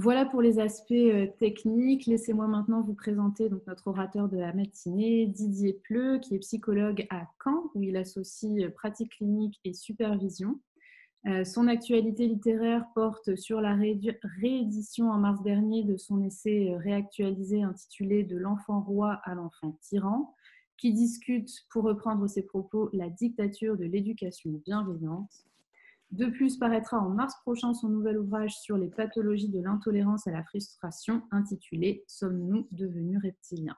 Voilà pour les aspects techniques. Laissez-moi maintenant vous présenter donc, notre orateur de la matinée, Didier Pleu, qui est psychologue à Caen, où il associe pratique clinique et supervision. Son actualité littéraire porte sur la réédition en mars dernier de son essai réactualisé intitulé « De l'enfant roi à l'enfant tyran », qui discute, pour reprendre ses propos, la dictature de l'éducation bienveillante. De plus, paraîtra en mars prochain son nouvel ouvrage sur les pathologies de l'intolérance à la frustration, intitulé « Sommes-nous devenus reptiliens ?»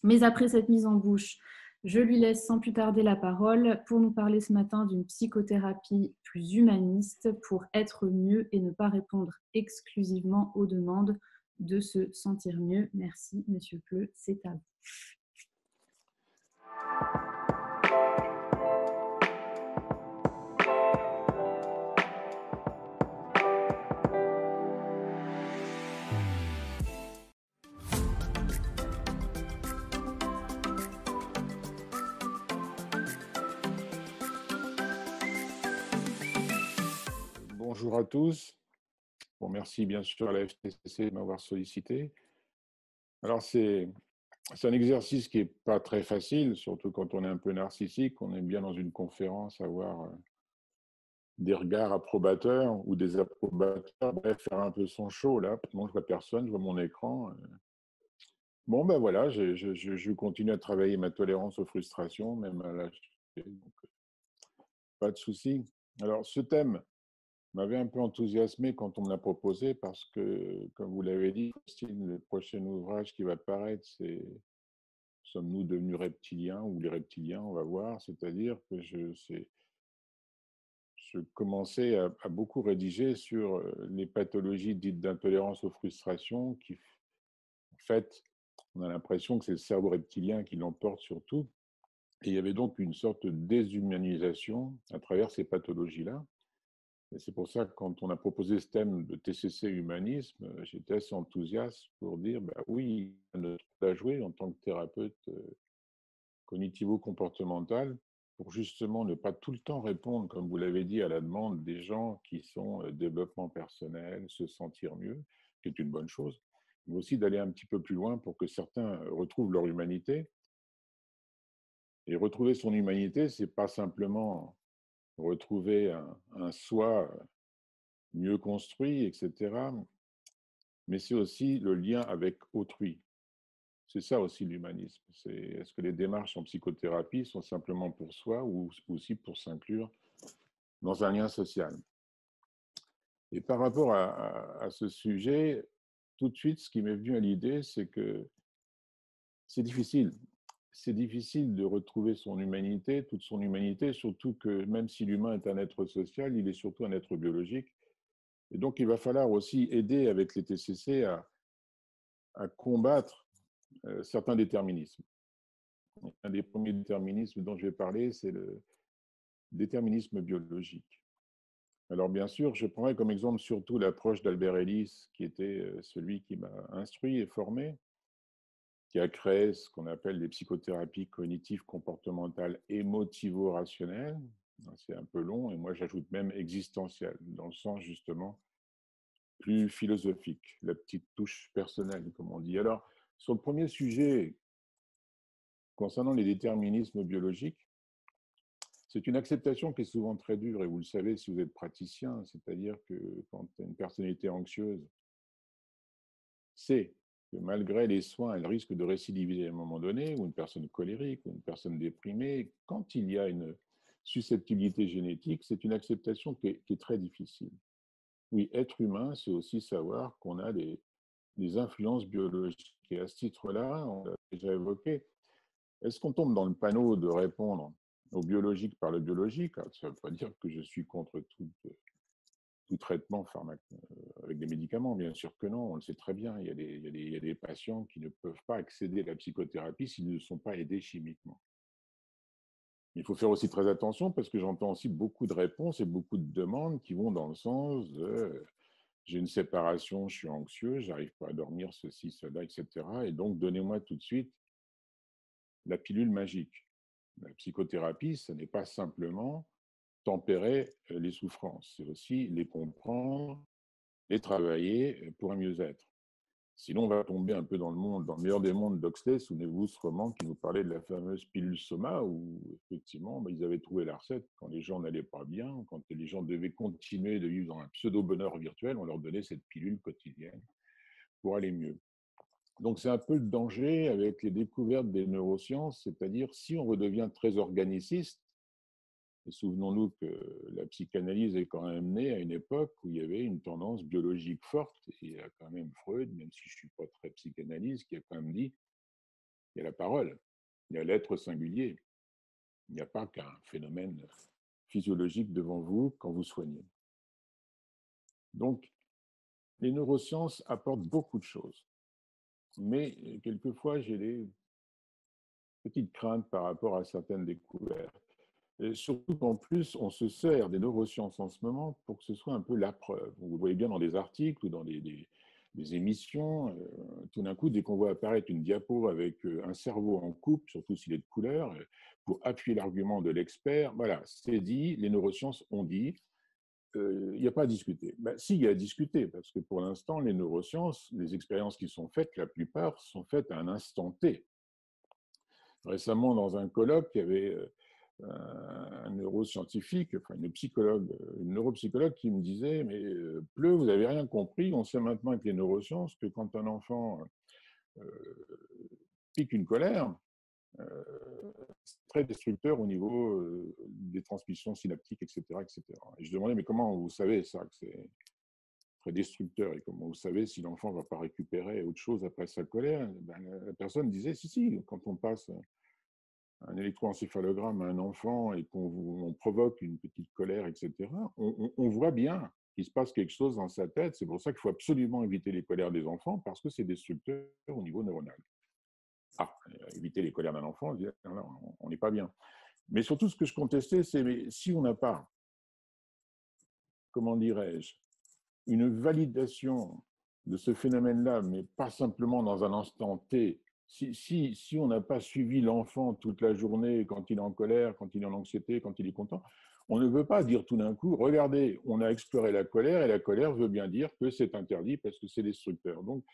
Mais après cette mise en bouche, je lui laisse sans plus tarder la parole pour nous parler ce matin d'une psychothérapie plus humaniste pour être mieux et ne pas répondre exclusivement aux demandes de se sentir mieux. Merci, Monsieur Pleu, c'est à vous. Bonjour à tous. Bon, merci bien sûr à la FTCC de m'avoir sollicité. Alors, c'est un exercice qui n'est pas très facile, surtout quand on est un peu narcissique. On est bien dans une conférence, avoir des regards approbateurs ou des approbateurs, bref, faire un peu son show. Là, moi, je vois personne, je vois mon écran. Bon, ben voilà, je continue à travailler ma tolérance aux frustrations, même à l'âge. Donc, pas de souci. Alors, ce thème m'avait un peu enthousiasmé quand on me l'a proposé parce que, comme vous l'avez dit, Christine, le prochain ouvrage qui va paraître, c'est Sommes-nous devenus reptiliens ou les reptiliens, on va voir. C'est-à-dire que je commençais à beaucoup rédiger sur les pathologies dites d'intolérance aux frustrations qui, en fait, on a l'impression que c'est le cerveau reptilien qui l'emporte sur tout. Et il y avait donc une sorte de déshumanisation à travers ces pathologies-là. Et c'est pour ça que quand on a proposé ce thème de TCC humanisme, j'étais assez enthousiaste pour dire, bah oui, il y a notre rôle à jouer en tant que thérapeute cognitivo-comportemental pour justement ne pas tout le temps répondre, comme vous l'avez dit, à la demande des gens qui sont développement personnel, se sentir mieux, qui est une bonne chose, mais aussi d'aller un petit peu plus loin pour que certains retrouvent leur humanité. Et retrouver son humanité, c'est pas simplement retrouver un soi mieux construit, etc. Mais c'est aussi le lien avec autrui. C'est ça aussi l'humanisme. Est-ce que les démarches en psychothérapie sont simplement pour soi ou aussi pour s'inclure dans un lien social? Et par rapport à ce sujet, tout de suite, ce qui m'est venu à l'idée, c'est que c'est difficile. C'est difficile de retrouver son humanité, toute son humanité, surtout que même si l'humain est un être social, il est surtout un être biologique. Et donc, il va falloir aussi aider avec les TCC à combattre certains déterminismes. Un des premiers déterminismes dont je vais parler, c'est le déterminisme biologique. Alors, bien sûr, je prendrai comme exemple surtout l'approche d'Albert Ellis, qui était celui qui m'a instruit et formé, qui a créé ce qu'on appelle les psychothérapies cognitives, comportementales, émotivo-rationnelles. C'est un peu long, et moi j'ajoute même existentielles, dans le sens justement plus philosophique, la petite touche personnelle, comme on dit. Alors, sur le premier sujet, concernant les déterminismes biologiques, c'est une acceptation qui est souvent très dure, et vous le savez si vous êtes praticien, c'est-à-dire que quand une personnalité anxieuse sait que malgré les soins, elle risque de récidiver à un moment donné, ou une personne colérique, ou une personne déprimée, quand il y a une susceptibilité génétique, c'est une acceptation qui est très difficile. Oui, être humain, c'est aussi savoir qu'on a des influences biologiques. Et à ce titre-là, on l'a déjà évoqué, est-ce qu'on tombe dans le panneau de répondre au biologique par le biologique? Ça ne veut pas dire que je suis contre tout traitement avec des médicaments, bien sûr que non, on le sait très bien. Il y a des patients qui ne peuvent pas accéder à la psychothérapie s'ils ne sont pas aidés chimiquement. Il faut faire aussi très attention parce que j'entends aussi beaucoup de réponses et beaucoup de demandes qui vont dans le sens de j'ai une séparation, je suis anxieux, j'arrive pas à dormir, ceci, cela, etc. Et donc, donnez-moi tout de suite la pilule magique. La psychothérapie, ce n'est pas simplement tempérer les souffrances, c'est aussi les comprendre, et travailler pour un mieux-être. Sinon, on va tomber un peu dans le monde, dans le meilleur des mondes d'Huxley, souvenez-vous ce roman qui nous parlait de la fameuse pilule Soma, où effectivement, ils avaient trouvé la recette quand les gens n'allaient pas bien, quand les gens devaient continuer de vivre dans un pseudo-bonheur virtuel, on leur donnait cette pilule quotidienne pour aller mieux. Donc c'est un peu le danger avec les découvertes des neurosciences, c'est-à-dire si on redevient très organiciste, et souvenons-nous que la psychanalyse est quand même née à une époque où il y avait une tendance biologique forte. Et il y a quand même Freud, même si je ne suis pas très psychanalyste, qui a quand même dit il y a la parole, il y a l'être singulier. Il n'y a pas qu'un phénomène physiologique devant vous quand vous soignez. Donc, les neurosciences apportent beaucoup de choses. Mais quelquefois, j'ai des petites craintes par rapport à certaines découvertes. Et surtout qu'en plus, on se sert des neurosciences en ce moment pour que ce soit un peu la preuve. Vous le voyez bien dans des articles ou dans des émissions. Tout d'un coup, dès qu'on voit apparaître une diapo avec un cerveau en coupe, surtout s'il est de couleur, pour appuyer l'argument de l'expert, voilà, c'est dit, les neurosciences ont dit, il n'y a pas à discuter. Ben, si, il y a à discuter, parce que pour l'instant, les neurosciences, les expériences qui sont faites, la plupart sont faites à un instant T. Récemment, dans un colloque, il y avait un neuroscientifique, enfin une neuropsychologue qui me disait mais Pleu, vous n'avez rien compris, on sait maintenant avec les neurosciences que quand un enfant pique une colère, c'est très destructeur au niveau des transmissions synaptiques, etc., etc. Et je demandais mais comment vous savez ça, que c'est très destructeur, et comment vous savez si l'enfant ne va pas récupérer autre chose après sa colère? Ben, la personne disait si, quand on passe un électroencéphalogramme à un enfant et qu'on provoque une petite colère, etc., on voit bien qu'il se passe quelque chose dans sa tête. C'est pour ça qu'il faut absolument éviter les colères des enfants, parce que c'est destructeur au niveau neuronal. Ah, éviter les colères d'un enfant, on n'est pas bien. Mais surtout, ce que je contestais, c'est si on n'a pas, comment dirais-je, une validation de ce phénomène-là, mais pas simplement dans un instant T. Si on n'a pas suivi l'enfant toute la journée, quand il est en colère, quand il est en anxiété, quand il est content, on ne veut pas dire tout d'un coup, regardez, on a exploré la colère, et la colère veut bien dire que c'est interdit parce que c'est destructeur. Donc,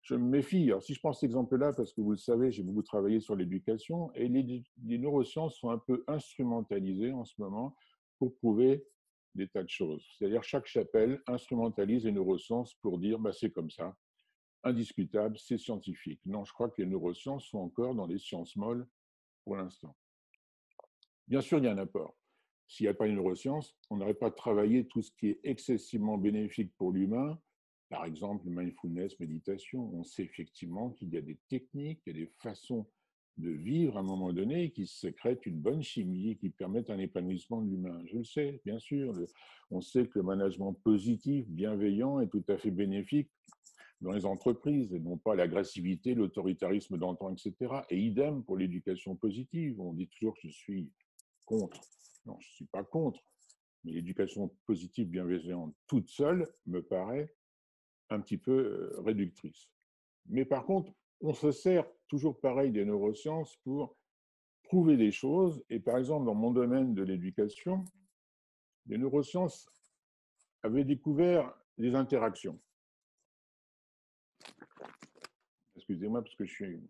je me méfie. Alors, si je prends cet exemple-là, parce que vous le savez, j'ai beaucoup travaillé sur l'éducation, et les neurosciences sont un peu instrumentalisées en ce moment pour prouver des tas de choses. C'est-à-dire chaque chapelle instrumentalise les neurosciences pour dire bah, c'est comme ça, indiscutable, c'est scientifique. Non, je crois que les neurosciences sont encore dans les sciences molles pour l'instant. Bien sûr, il y a un apport. S'il n'y a pas une neuroscience, on n'aurait pas travaillé tout ce qui est excessivement bénéfique pour l'humain, par exemple mindfulness, méditation. On sait effectivement qu'il y a des techniques, il y a des façons de vivre à un moment donné qui sécrètent une bonne chimie, qui permettent un épanouissement de l'humain. Je le sais, bien sûr. On sait que le management positif, bienveillant, est tout à fait bénéfique dans les entreprises, et non pas l'agressivité, l'autoritarisme d'antan, etc. Et idem pour l'éducation positive. On dit toujours que je suis contre. Non, je ne suis pas contre, mais l'éducation positive bienveillante toute seule me paraît un petit peu réductrice. Mais par contre, on se sert toujours pareil des neurosciences pour prouver des choses. Et par exemple, dans mon domaine de l'éducation, les neurosciences avaient découvert des interactions. Excusez-moi, parce que je suis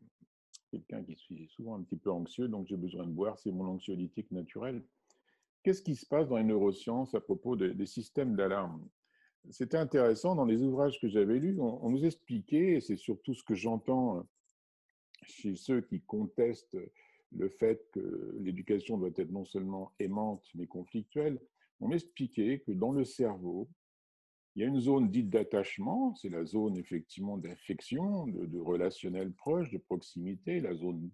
quelqu'un qui suis souvent un petit peu anxieux, donc j'ai besoin de boire, c'est mon anxiolytique naturel. Qu'est-ce qui se passe dans les neurosciences à propos des systèmes d'alarme? C'était intéressant, dans les ouvrages que j'avais lus, on nous expliquait, et c'est surtout ce que j'entends chez ceux qui contestent le fait que l'éducation doit être non seulement aimante, mais conflictuelle, on m'expliquait que dans le cerveau, il y a une zone dite d'attachement, c'est la zone effectivement d'affection, de relationnel proche, de proximité, la zone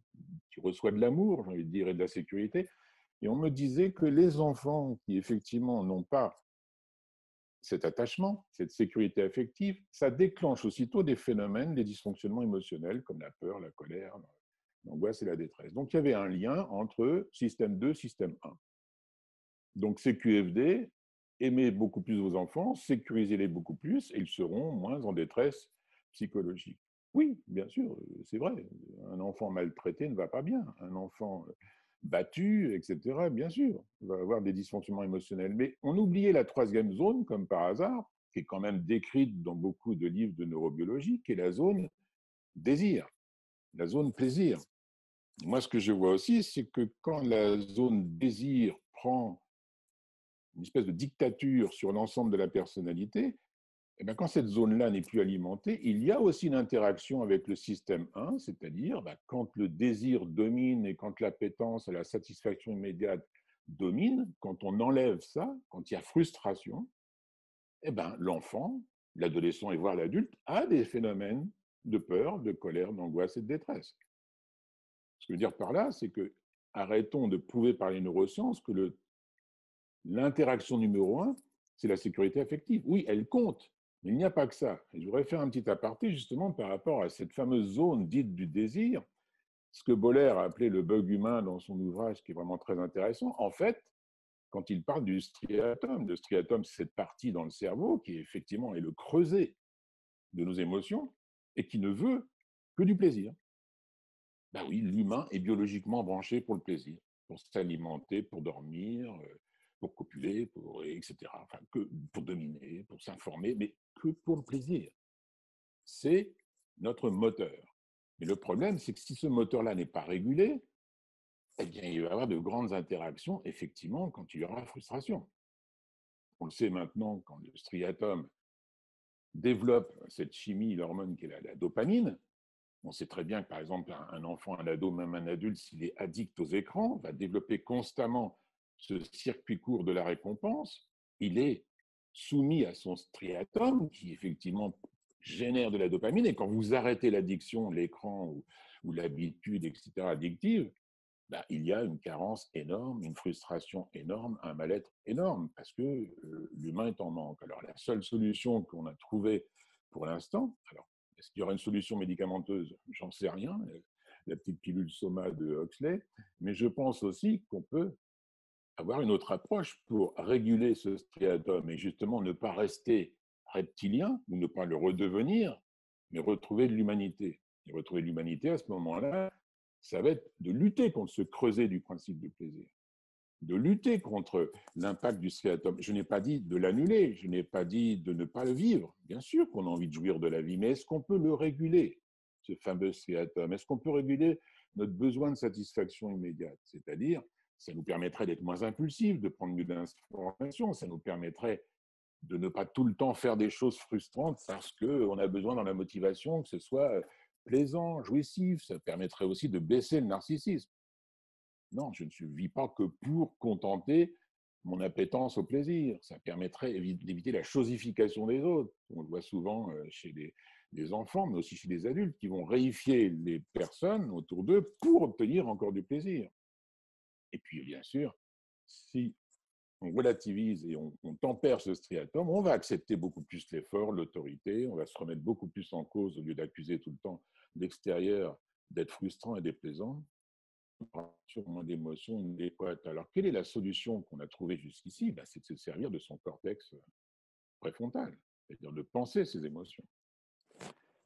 qui reçoit de l'amour, j'ai envie de dire, et de la sécurité. Et on me disait que les enfants qui effectivement n'ont pas cet attachement, cette sécurité affective, ça déclenche aussitôt des phénomènes, des dysfonctionnements émotionnels comme la peur, la colère, l'angoisse et la détresse. Donc il y avait un lien entre système 2, système 1. Donc CQFD, aimez beaucoup plus vos enfants, sécurisez-les beaucoup plus et ils seront moins en détresse psychologique. Oui, bien sûr, c'est vrai. Un enfant maltraité ne va pas bien. Un enfant battu, etc., bien sûr, va avoir des dysfonctionnements émotionnels. Mais on oubliait la troisième zone, comme par hasard, qui est quand même décrite dans beaucoup de livres de neurobiologie, qui est la zone désir, la zone plaisir. Moi, ce que je vois aussi, c'est que quand la zone désir prend une espèce de dictature sur l'ensemble de la personnalité, eh bien, quand cette zone-là n'est plus alimentée, il y a aussi une interaction avec le système 1, c'est-à-dire quand le désir domine et quand l'appétence et la satisfaction immédiate dominent, quand on enlève ça, quand il y a frustration, eh ben, l'enfant, l'adolescent et voire l'adulte a des phénomènes de peur, de colère, d'angoisse et de détresse. Ce que je veux dire par là, c'est que arrêtons de prouver par les neurosciences que l'interaction numéro un, c'est la sécurité affective. Oui, elle compte, mais il n'y a pas que ça. Et je voudrais faire un petit aparté justement par rapport à cette fameuse zone dite du désir, ce que Boller a appelé le bug humain dans son ouvrage, qui est vraiment très intéressant. En fait, quand il parle du striatum, le striatum, c'est cette partie dans le cerveau qui effectivement est le creuset de nos émotions et qui ne veut que du plaisir. Ben oui, l'humain est biologiquement branché pour le plaisir, pour s'alimenter, pour dormir, pour copuler, etc. Enfin, pour dominer, pour s'informer, mais que pour le plaisir. C'est notre moteur. Mais le problème, c'est que si ce moteur-là n'est pas régulé, eh bien, il va y avoir de grandes interactions, effectivement, quand il y aura frustration. On le sait maintenant, quand le striatum développe cette chimie, l'hormone qui est la dopamine, on sait très bien que, par exemple, un enfant, un ado, même un adulte, s'il est addict aux écrans, va développer constamment ce circuit court de la récompense. Il est soumis à son striatum, qui effectivement génère de la dopamine. Et quand vous arrêtez l'addiction, l'écran ou l'habitude, etc., addictive, ben, il y a une carence énorme, une frustration énorme, un mal-être énorme, parce que l'humain est en manque. Alors, la seule solution qu'on a trouvée pour l'instant, alors, est-ce qu'il y aura une solution médicamenteuse? J'en sais rien, la petite pilule Soma de Huxley, mais je pense aussi qu'on peut avoir une autre approche pour réguler ce striatum et justement ne pas rester reptilien ou ne pas le redevenir, mais retrouver de l'humanité. Et retrouver de l'humanité à ce moment-là, ça va être de lutter contre ce creuset du principe du plaisir, de lutter contre l'impact du striatum. Je n'ai pas dit de l'annuler, je n'ai pas dit de ne pas le vivre. Bien sûr qu'on a envie de jouir de la vie, mais est-ce qu'on peut le réguler, ce fameux striatum? Est-ce qu'on peut réguler notre besoin de satisfaction immédiate? C'est-à-dire, ça nous permettrait d'être moins impulsifs, de prendre mieux d'informations, ça nous permettrait de ne pas tout le temps faire des choses frustrantes parce qu'on a besoin dans la motivation que ce soit plaisant, jouissif. Ça permettrait aussi de baisser le narcissisme. Non, je ne vis pas que pour contenter mon appétence au plaisir. Ça permettrait d'éviter la chosification des autres. On le voit souvent chez des enfants, mais aussi chez des adultes, qui vont réifier les personnes autour d'eux pour obtenir encore du plaisir. Et puis, bien sûr, si on relativise et on tempère ce striatum, on va accepter beaucoup plus l'effort, l'autorité, on va se remettre beaucoup plus en cause au lieu d'accuser tout le temps l'extérieur d'être frustrant et déplaisant. Sur moins d'émotions adéquates. Alors, quelle est la solution qu'on a trouvée jusqu'ici? Ben, c'est de se servir de son cortex préfrontal, c'est-à-dire de penser ses émotions.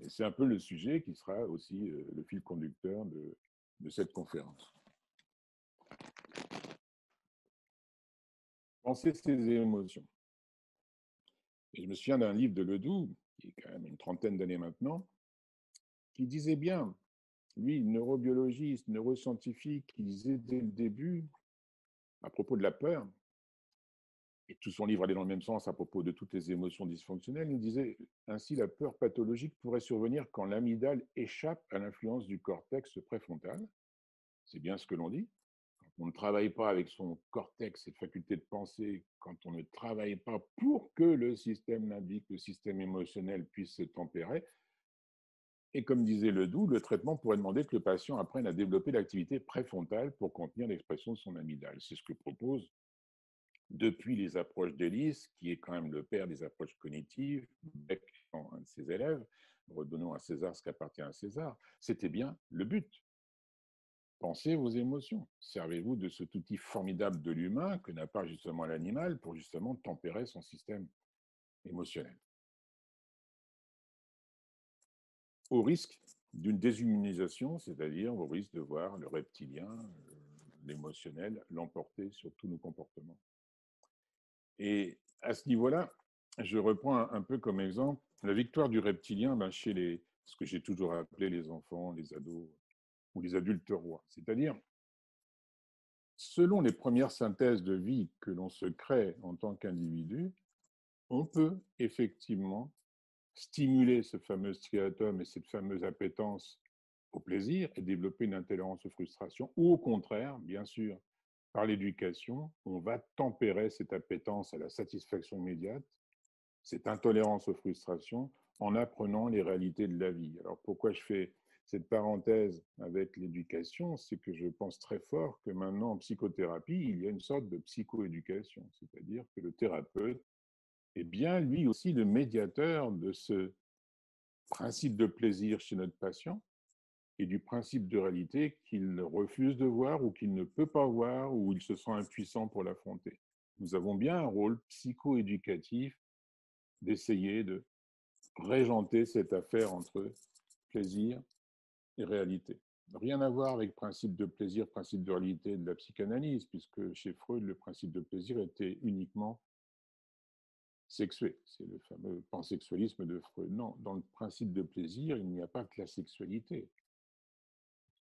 Et c'est un peu le sujet qui sera aussi le fil conducteur de cette conférence. Penser ses émotions. Et je me souviens d'un livre de Ledoux, qui est quand même une trentaine d'années maintenant, qui disait bien, lui, neurobiologiste, neuroscientifique, qui disait dès le début, à propos de la peur, et tout son livre allait dans le même sens à propos de toutes les émotions dysfonctionnelles, il disait ainsi la peur pathologique pourrait survenir quand l'amygdale échappe à l'influence du cortex préfrontal. C'est bien ce que l'on dit. Quand on ne travaille pas avec son cortex, cette faculté de penser, quand on ne travaille pas pour que le système limbique, le système émotionnel puisse se tempérer, et comme disait Ledoux, le traitement pourrait demander que le patient apprenne à développer l'activité préfrontale pour contenir l'expression de son amygdale. C'est ce que propose depuis les approches d'Ellis, qui est quand même le père des approches cognitives, Beck, un de ses élèves, redonnons à César ce qu'appartient à César, c'était bien le but. Pensez vos émotions. Servez-vous de cet outil formidable de l'humain que n'a pas justement l'animal pour justement tempérer son système émotionnel. Au risque d'une déshumanisation, c'est-à-dire au risque de voir le reptilien, l'émotionnel, l'emporter sur tous nos comportements. Et à ce niveau-là, je reprends un peu comme exemple la victoire du reptilien chez ce que j'ai toujours appelé les enfants, les ados ou les adultes rois. C'est-à-dire, selon les premières synthèses de vie que l'on se crée en tant qu'individu, on peut effectivement stimuler ce fameux striatum et cette fameuse appétence au plaisir et développer une intolérance aux frustrations, ou au contraire, bien sûr, par l'éducation, on va tempérer cette appétence à la satisfaction immédiate, cette intolérance aux frustrations, en apprenant les réalités de la vie. Alors pourquoi je fais cette parenthèse avec l'éducation, c'est que je pense très fort que maintenant en psychothérapie, il y a une sorte de psychoéducation, c'est-à-dire que le thérapeute est bien lui aussi le médiateur de ce principe de plaisir chez notre patient et du principe de réalité qu'il refuse de voir ou qu'il ne peut pas voir ou il se sent impuissant pour l'affronter. Nous avons bien un rôle psycho-éducatif d'essayer de régenter cette affaire entre plaisir et réalité. Rien à voir avec principe de plaisir, principe de réalité de la psychanalyse, puisque chez Freud, le principe de plaisir était uniquement sexué. C'est le fameux pansexualisme de Freud. Non, dans le principe de plaisir, il n'y a pas que la sexualité,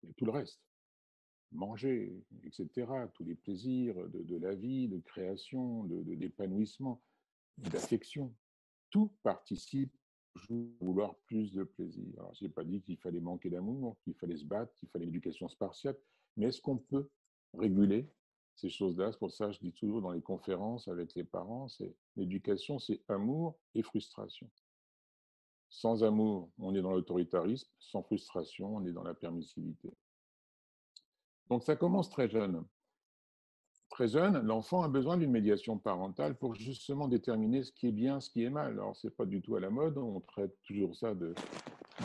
il y a tout le reste. Manger, etc., tous les plaisirs de la vie, de création, d'épanouissement, d'affection, tout participe à vouloir plus de plaisir. Alors, je n'ai pas dit qu'il fallait manquer d'amour, qu'il fallait se battre, qu'il fallait l'éducation spartiate, mais est-ce qu'on peut réguler ces choses-là? C'est pour ça que je dis toujours dans les conférences avec les parents, c'est l'éducation, c'est amour et frustration. Sans amour, on est dans l'autoritarisme, sans frustration, on est dans la permissivité. Donc ça commence très jeune. Très jeune, l'enfant a besoin d'une médiation parentale pour justement déterminer ce qui est bien, ce qui est mal. Alors, ce n'est pas du tout à la mode, on traite toujours ça de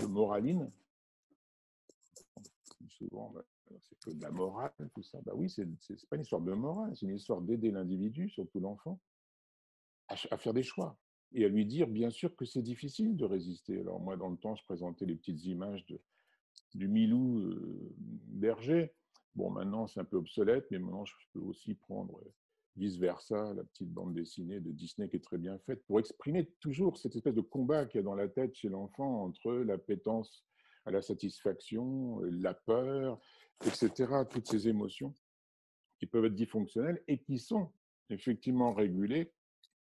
moraline. Souvent, c'est que de la morale, tout ça. Oui, c'est pas une histoire de morale, c'est une histoire d'aider l'individu, surtout l'enfant, à faire des choix et à lui dire, bien sûr, que c'est difficile de résister. Alors, moi, dans le temps, je présentais les petites images du Milou berger. Bon, maintenant, c'est un peu obsolète, mais maintenant, je peux aussi prendre vice-versa, la petite bande dessinée de Disney qui est très bien faite, pour exprimer toujours cette espèce de combat qu'il y a dans la tête chez l'enfant entre l'appétence à la satisfaction, la peur, etc., toutes ces émotions qui peuvent être dysfonctionnelles et qui sont effectivement régulées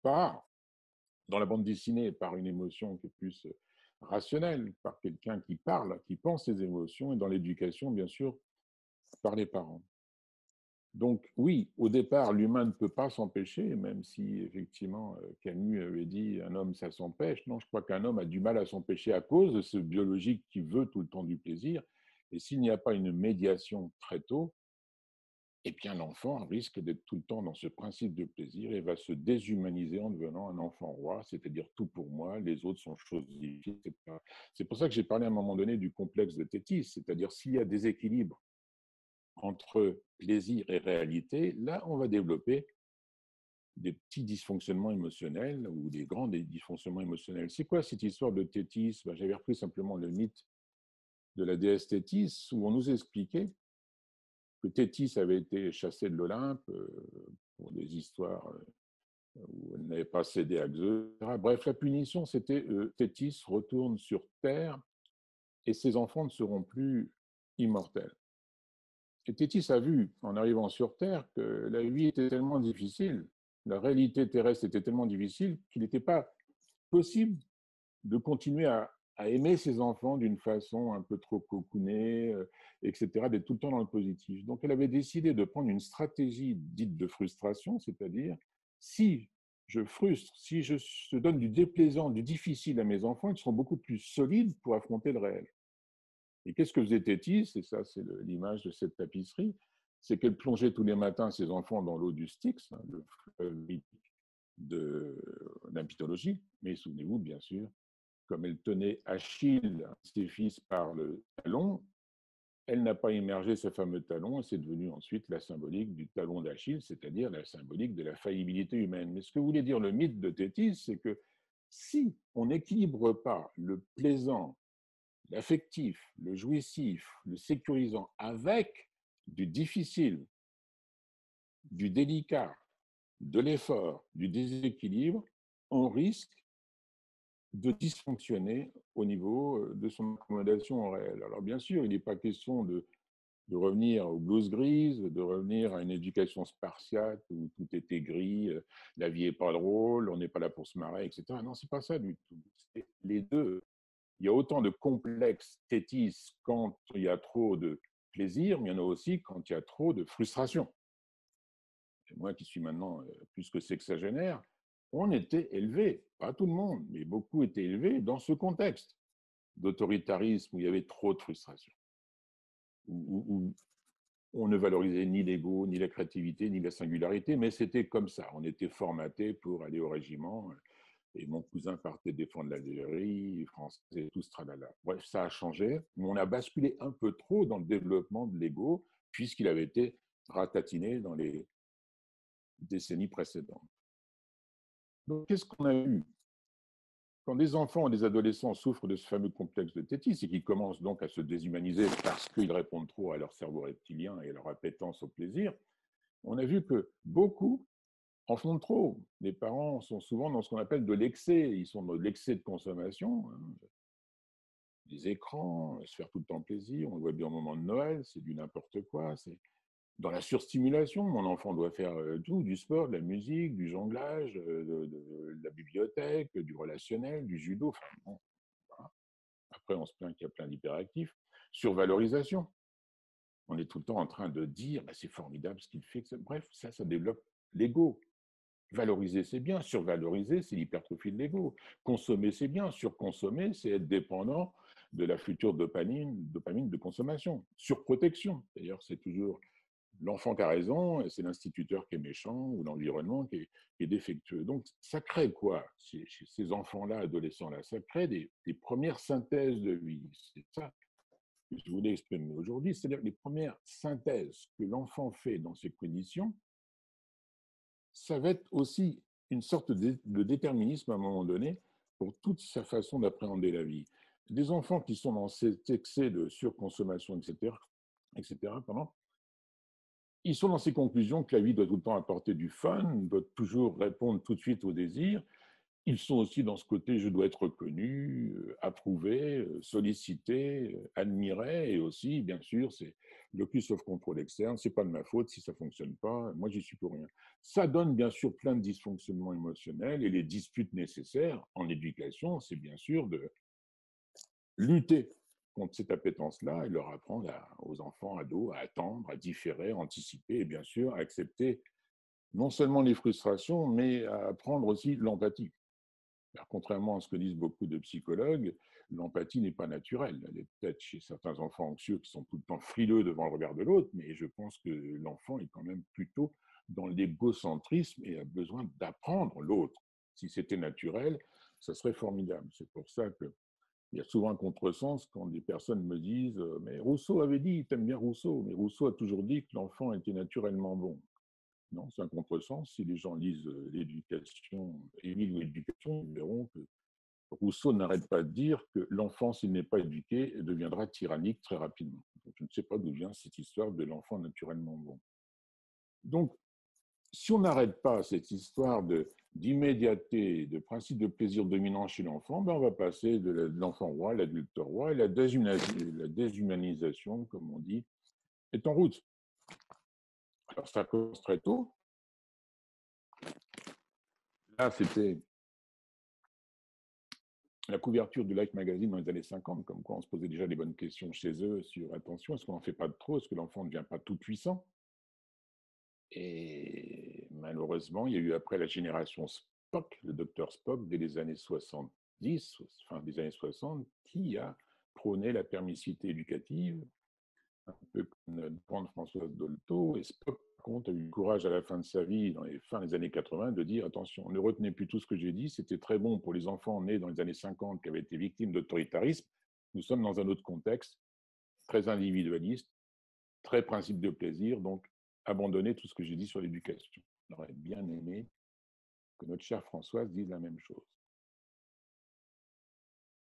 par, dans la bande dessinée, par une émotion qui est plus rationnelle, par quelqu'un qui parle, qui pense ses émotions, et dans l'éducation, bien sûr, par les parents. Donc oui, au départ, l'humain ne peut pas s'empêcher, même si effectivement Camus avait dit un homme ça s'empêche. Non, je crois qu'un homme a du mal à s'empêcher à cause de ce biologique qui veut tout le temps du plaisir. Et s'il n'y a pas une médiation très tôt, eh bien l'enfant risque d'être tout le temps dans ce principe de plaisir et va se déshumaniser en devenant un enfant roi, c'est-à-dire tout pour moi, les autres sont choses difficiles, etc. C'est pour ça que j'ai parlé à un moment donné du complexe de Tétis, c'est-à-dire s'il y a des équilibres entre plaisir et réalité, là, on va développer des petits dysfonctionnements émotionnels ou des grands dysfonctionnements émotionnels. C'est quoi cette histoire de Thétis? J'avais repris simplement le mythe de la déesse Thétis, où on nous expliquait que Thétis avait été chassée de l'Olympe pour des histoires où elle n'avait pas cédé à Zeus. Bref, la punition, c'était Thétis retourne sur Terre et ses enfants ne seront plus immortels. Et Tétis a vu, en arrivant sur Terre, que la vie était tellement difficile, la réalité terrestre était tellement difficile qu'il n'était pas possible de continuer à aimer ses enfants d'une façon un peu trop cocoonée, etc., d'être tout le temps dans le positif. Donc elle avait décidé de prendre une stratégie dite de frustration, c'est-à-dire si je frustre, si je donne du déplaisant, du difficile à mes enfants, ils seront beaucoup plus solides pour affronter le réel. Et qu'est-ce que faisait Tétis? Et ça, c'est l'image de cette tapisserie. C'est qu'elle plongeait tous les matins ses enfants dans l'eau du Styx, le fleuve mythique de la mythologie. Mais souvenez-vous, bien sûr, comme elle tenait Achille, ses fils, par le talon, elle n'a pas immergé ce fameux talon et c'est devenu ensuite la symbolique du talon d'Achille, c'est-à-dire la symbolique de la faillibilité humaine. Mais ce que voulait dire le mythe de Tétis, c'est que si on n'équilibre pas le plaisant, l'affectif, le jouissif, le sécurisant, avec du difficile, du délicat, de l'effort, du déséquilibre, on risque de dysfonctionner au niveau de son accommodation au réel. Alors bien sûr, il n'est pas question de revenir aux blouses grises, de revenir à une éducation spartiate où tout était gris, la vie n'est pas drôle, on n'est pas là pour se marrer, etc. Non, c'est pas ça du tout. C'est les deux. Il y a autant de complexes tétis quand il y a trop de plaisir, mais il y en a aussi quand il y a trop de frustration. Et moi qui suis maintenant plus que sexagénaire, on était élevé, pas tout le monde, mais beaucoup étaient élevés dans ce contexte d'autoritarisme où il y avait trop de frustration, où on ne valorisait ni l'ego, ni la créativité, ni la singularité, mais c'était comme ça. On était formaté pour aller au régiment. Et mon cousin partait défendre l'Algérie, français, et tout ce tralala. Bref, ça a changé, mais on a basculé un peu trop dans le développement de l'ego, puisqu'il avait été ratatiné dans les décennies précédentes. Donc, qu'est-ce qu'on a eu? Quand des enfants ou des adolescents souffrent de ce fameux complexe de Tétis et qui commencent donc à se déshumaniser parce qu'ils répondent trop à leur cerveau reptilien et à leur appétence au plaisir, on a vu que beaucoup en font trop. Les parents sont souvent dans ce qu'on appelle de l'excès. Ils sont dans l'excès de consommation, hein, des écrans, se faire tout le temps plaisir. On le voit bien au moment de Noël, c'est du n'importe quoi. C'est dans la surstimulation. Mon enfant doit faire tout, du sport, de la musique, du jonglage, de la bibliothèque, du relationnel, du judo. Enfin, bon, voilà. Après, on se plaint qu'il y a plein d'hyperactifs. Survalorisation. On est tout le temps en train de dire, bah, c'est formidable ce qu'il fait. Bref, ça développe l'ego. Valoriser, c'est bien. Survaloriser, c'est l'hypertrophie de l'ego. Consommer, c'est bien. Surconsommer, c'est être dépendant de la future dopamine de consommation. Surprotection. D'ailleurs, c'est toujours l'enfant qui a raison, et c'est l'instituteur qui est méchant ou l'environnement qui est défectueux. Donc, ça crée quoi chez ces enfants-là, adolescents-là? Ça crée des premières synthèses de vie. C'est ça que je voulais exprimer aujourd'hui. C'est-à-dire les premières synthèses que l'enfant fait dans ces conditions, ça va être aussi une sorte de déterminisme à un moment donné pour toute sa façon d'appréhender la vie. Des enfants qui sont dans cet excès de surconsommation, etc., pardon, ils sont dans ces conclusions que la vie doit tout le temps apporter du fun, doit toujours répondre tout de suite aux désirs. Ils sont aussi dans ce côté je dois être reconnu, approuvé, sollicité, admiré, et aussi, bien sûr, c'est locus of control externe, c'est pas de ma faute si ça fonctionne pas, moi j'y suis pour rien. Ça donne bien sûr plein de dysfonctionnements émotionnels et les disputes nécessaires en éducation, c'est bien sûr de lutter contre cette appétence-là et leur apprendre aux enfants, ados, à attendre, à différer, à anticiper et bien sûr à accepter non seulement les frustrations, mais à apprendre aussi l'empathie. Alors, contrairement à ce que disent beaucoup de psychologues, l'empathie n'est pas naturelle. Elle est peut-être chez certains enfants anxieux qui sont tout le temps frileux devant le regard de l'autre, mais je pense que l'enfant est quand même plutôt dans l'égocentrisme et a besoin d'apprendre l'autre. Si c'était naturel, ça serait formidable. C'est pour ça qu'il y a souvent un contresens quand des personnes me disent mais Rousseau avait dit, t'aimes bien Rousseau, mais Rousseau a toujours dit que l'enfant était naturellement bon. Non, c'est un contresens. Si les gens lisent l'éducation, Émile ou l'éducation, ils verront que Rousseau n'arrête pas de dire que l'enfant, s'il n'est pas éduqué, deviendra tyrannique très rapidement. Donc, je ne sais pas d'où vient cette histoire de l'enfant naturellement bon. Donc, si on n'arrête pas cette histoire d'immédiateté, de principe de plaisir dominant chez l'enfant, ben on va passer de l'enfant roi à l'adulte roi, et la déshumanisation, comme on dit, est en route. Alors, ça commence très tôt. Là, c'était la couverture du Life Magazine dans les années 50, comme quoi on se posait déjà des bonnes questions chez eux sur attention, est-ce qu'on n'en fait pas de trop, est-ce que l'enfant ne devient pas tout puissant? Et malheureusement, il y a eu après la génération Spock, le docteur Spock, dès les années 70, fin des années 60, qui a prôné la permissivité éducative, un peu comme la grande Françoise Dolto, et Spock, par contre, a eu le courage à la fin de sa vie, dans les fins des années 80, de dire attention, ne retenez plus tout ce que j'ai dit, c'était très bon pour les enfants nés dans les années 50 qui avaient été victimes d'autoritarisme. Nous sommes dans un autre contexte, très individualiste, très principe de plaisir, donc abandonnez tout ce que j'ai dit sur l'éducation. J'aurais bien aimé que notre chère Françoise dise la même chose.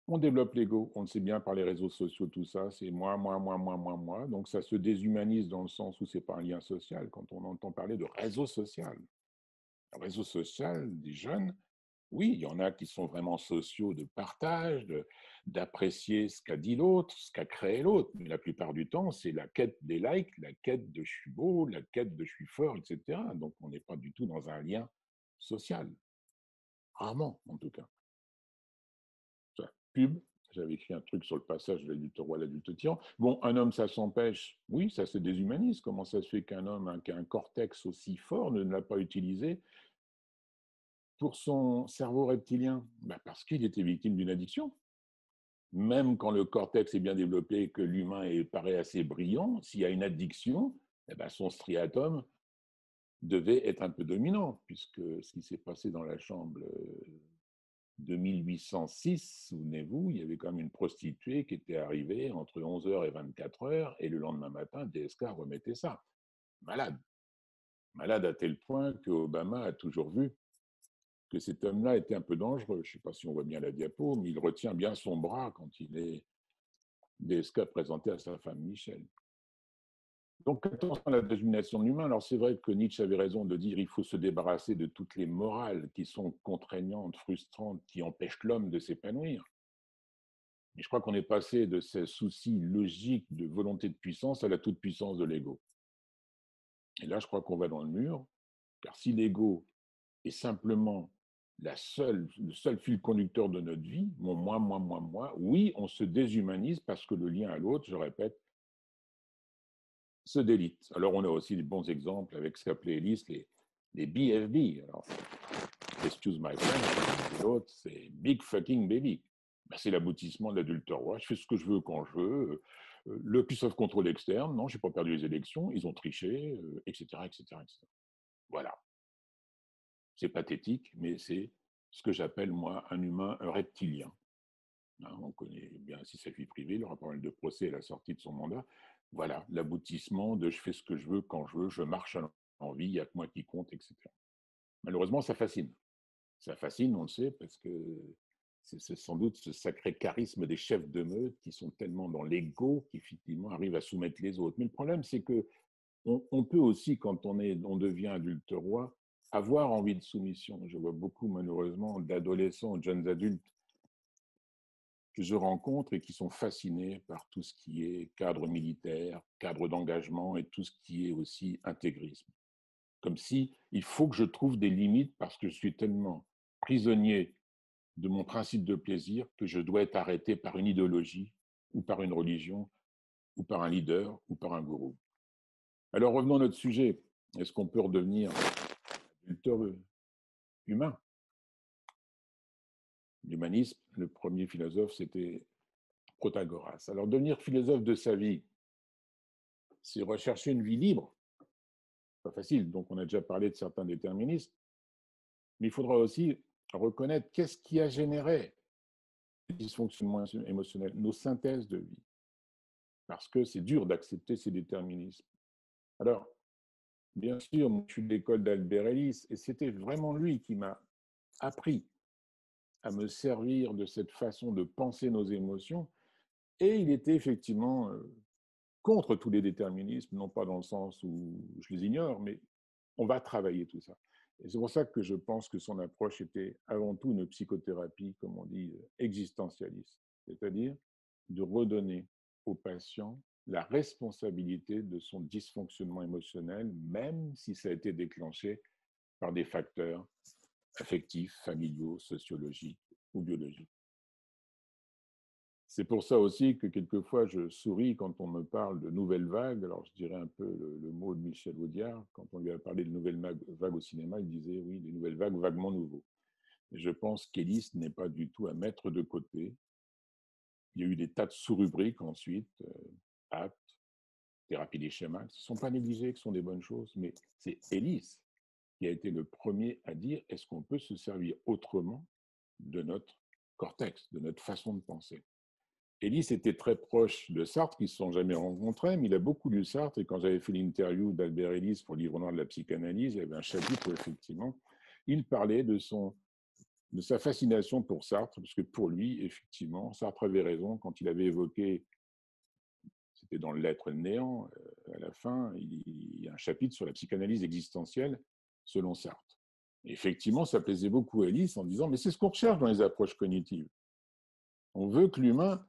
On développe l'ego, on le sait bien par les réseaux sociaux, tout ça, c'est moi, moi, moi, moi, moi, moi. Donc ça se déshumanise dans le sens où c'est pas un lien social. Quand on entend parler de réseau social des jeunes, Oui, il y en a qui sont vraiment sociaux de partage, d'apprécier ce qu'a dit l'autre, ce qu'a créé l'autre. Mais la plupart du temps, c'est la quête des likes, la quête de je suis beau, la quête de je suis fort, etc. Donc, on n'est pas du tout dans un lien social. Rarement, en tout cas. Ça, pub, j'avais écrit un truc sur le passage de l'adulte roi à l'adulte tyran. Bon, un homme, ça s'empêche. Oui, ça se déshumanise. Comment ça se fait qu'un homme qui a un cortex aussi fort ne l'a pas utilisé pour son cerveau reptilien? Ben, parce qu'il était victime d'une addiction. Même quand le cortex est bien développé et que l'humain paraît assez brillant, s'il y a une addiction, eh ben son striatum devait être un peu dominant, puisque ce qui s'est passé dans la chambre de 1806, souvenez-vous, il y avait quand même une prostituée qui était arrivée entre 11h et 24h, et le lendemain matin, DSK remettait ça. Malade. Malade à tel point que Obama a toujours vu que cet homme-là était un peu dangereux. Je ne sais pas si on voit bien la diapo, mais il retient bien son bras quand il est DSK présenté à sa femme Michel. Donc, attention à la déshumanisation de l'humain. Alors, c'est vrai que Nietzsche avait raison de dire qu'il faut se débarrasser de toutes les morales qui sont contraignantes, frustrantes, qui empêchent l'homme de s'épanouir. Mais je crois qu'on est passé de ces soucis logiques de volonté de puissance à la toute-puissance de l'ego. Et là, je crois qu'on va dans le mur, car si l'ego est simplement le seul fil conducteur de notre vie, mon moi, oui, on se déshumanise parce que le lien à l'autre, je répète, se délite. Alors, on a aussi des bons exemples avec ce qu'appelait Ellis les BFB. Alors, excuse my French, l'autre, c'est Big Fucking Baby. Ben, c'est l'aboutissement de l'adultère. Je fais ce que je veux quand je veux. Le puissance contrôle externe, non, je n'ai pas perdu les élections, ils ont triché, etc., etc., etc. Voilà. C'est pathétique, mais c'est ce que j'appelle, moi, un humain un reptilien. Hein, on connaît bien ainsi sa vie privée, il aura pas mal de procès à la sortie de son mandat. Voilà, l'aboutissement de je fais ce que je veux quand je veux, je marche à l'envie, il n'y a que moi qui compte, etc. Malheureusement, ça fascine. Ça fascine, on le sait, parce que c'est sans doute ce sacré charisme des chefs de meute qui sont tellement dans l'ego qu'effectivement arrivent à soumettre les autres. Mais le problème, c'est que on peut aussi, quand on devient adulte roi, avoir envie de soumission. Je vois beaucoup, malheureusement, d'adolescents, de jeunes adultes que je rencontre et qui sont fascinés par tout ce qui est cadre militaire, cadre d'engagement et tout ce qui est aussi intégrisme. Comme si il faut que je trouve des limites parce que je suis tellement prisonnier de mon principe de plaisir que je dois être arrêté par une idéologie ou par une religion ou par un leader ou par un gourou. Alors revenons à notre sujet. Est-ce qu'on peut redevenir adulte humain? L'humanisme, le premier philosophe, c'était Protagoras. Alors devenir philosophe de sa vie, c'est rechercher une vie libre. Pas facile, donc on a déjà parlé de certains déterminismes, mais il faudra aussi reconnaître qu'est-ce qui a généré les dysfonctionnements émotionnels, nos synthèses de vie, parce que c'est dur d'accepter ces déterminismes. Alors, bien sûr, je suis de l'école d'Albert Ellis, et c'était vraiment lui qui m'a appris à me servir de cette façon de penser nos émotions, et il était effectivement contre tous les déterminismes, non pas dans le sens où je les ignore, mais on va travailler tout ça. Et c'est pour ça que je pense que son approche était avant tout une psychothérapie, comme on dit, existentialiste, c'est-à-dire de redonner au patient la responsabilité de son dysfonctionnement émotionnel, même si ça a été déclenché par des facteurs affectifs, familiaux, sociologiques ou biologiques. C'est pour ça aussi que quelquefois je souris quand on me parle de nouvelle vague. Alors je dirais un peu le mot de Michel Audiard. Quand on lui a parlé de nouvelle vague au cinéma, il disait oui, des nouvelles vagues vaguement nouveaux. Et je pense qu'Ellis n'est pas du tout à mettre de côté. Il y a eu des tas de sous-rubriques ensuite, ACT, thérapie des schémas, qui ne sont pas négligées, qui sont des bonnes choses. Mais c'est Ellis qui a été le premier à dire est-ce qu'on peut se servir autrement de notre cortex, de notre façon de penser. Ellis était très proche de Sartre, qui ne se sont jamais rencontrés, mais il a beaucoup lu Sartre. Et quand j'avais fait l'interview d'Albert Ellis pour le livre noir de la psychanalyse, il y avait un chapitre où, effectivement, il parlait de sa fascination pour Sartre, parce que pour lui, effectivement, Sartre avait raison quand il avait évoqué, c'était dans le L'être et le néant, à la fin, il y a un chapitre sur la psychanalyse existentielle selon Sartre. Effectivement, ça plaisait beaucoup à Ellis en disant, mais c'est ce qu'on recherche dans les approches cognitives. On veut que l'humain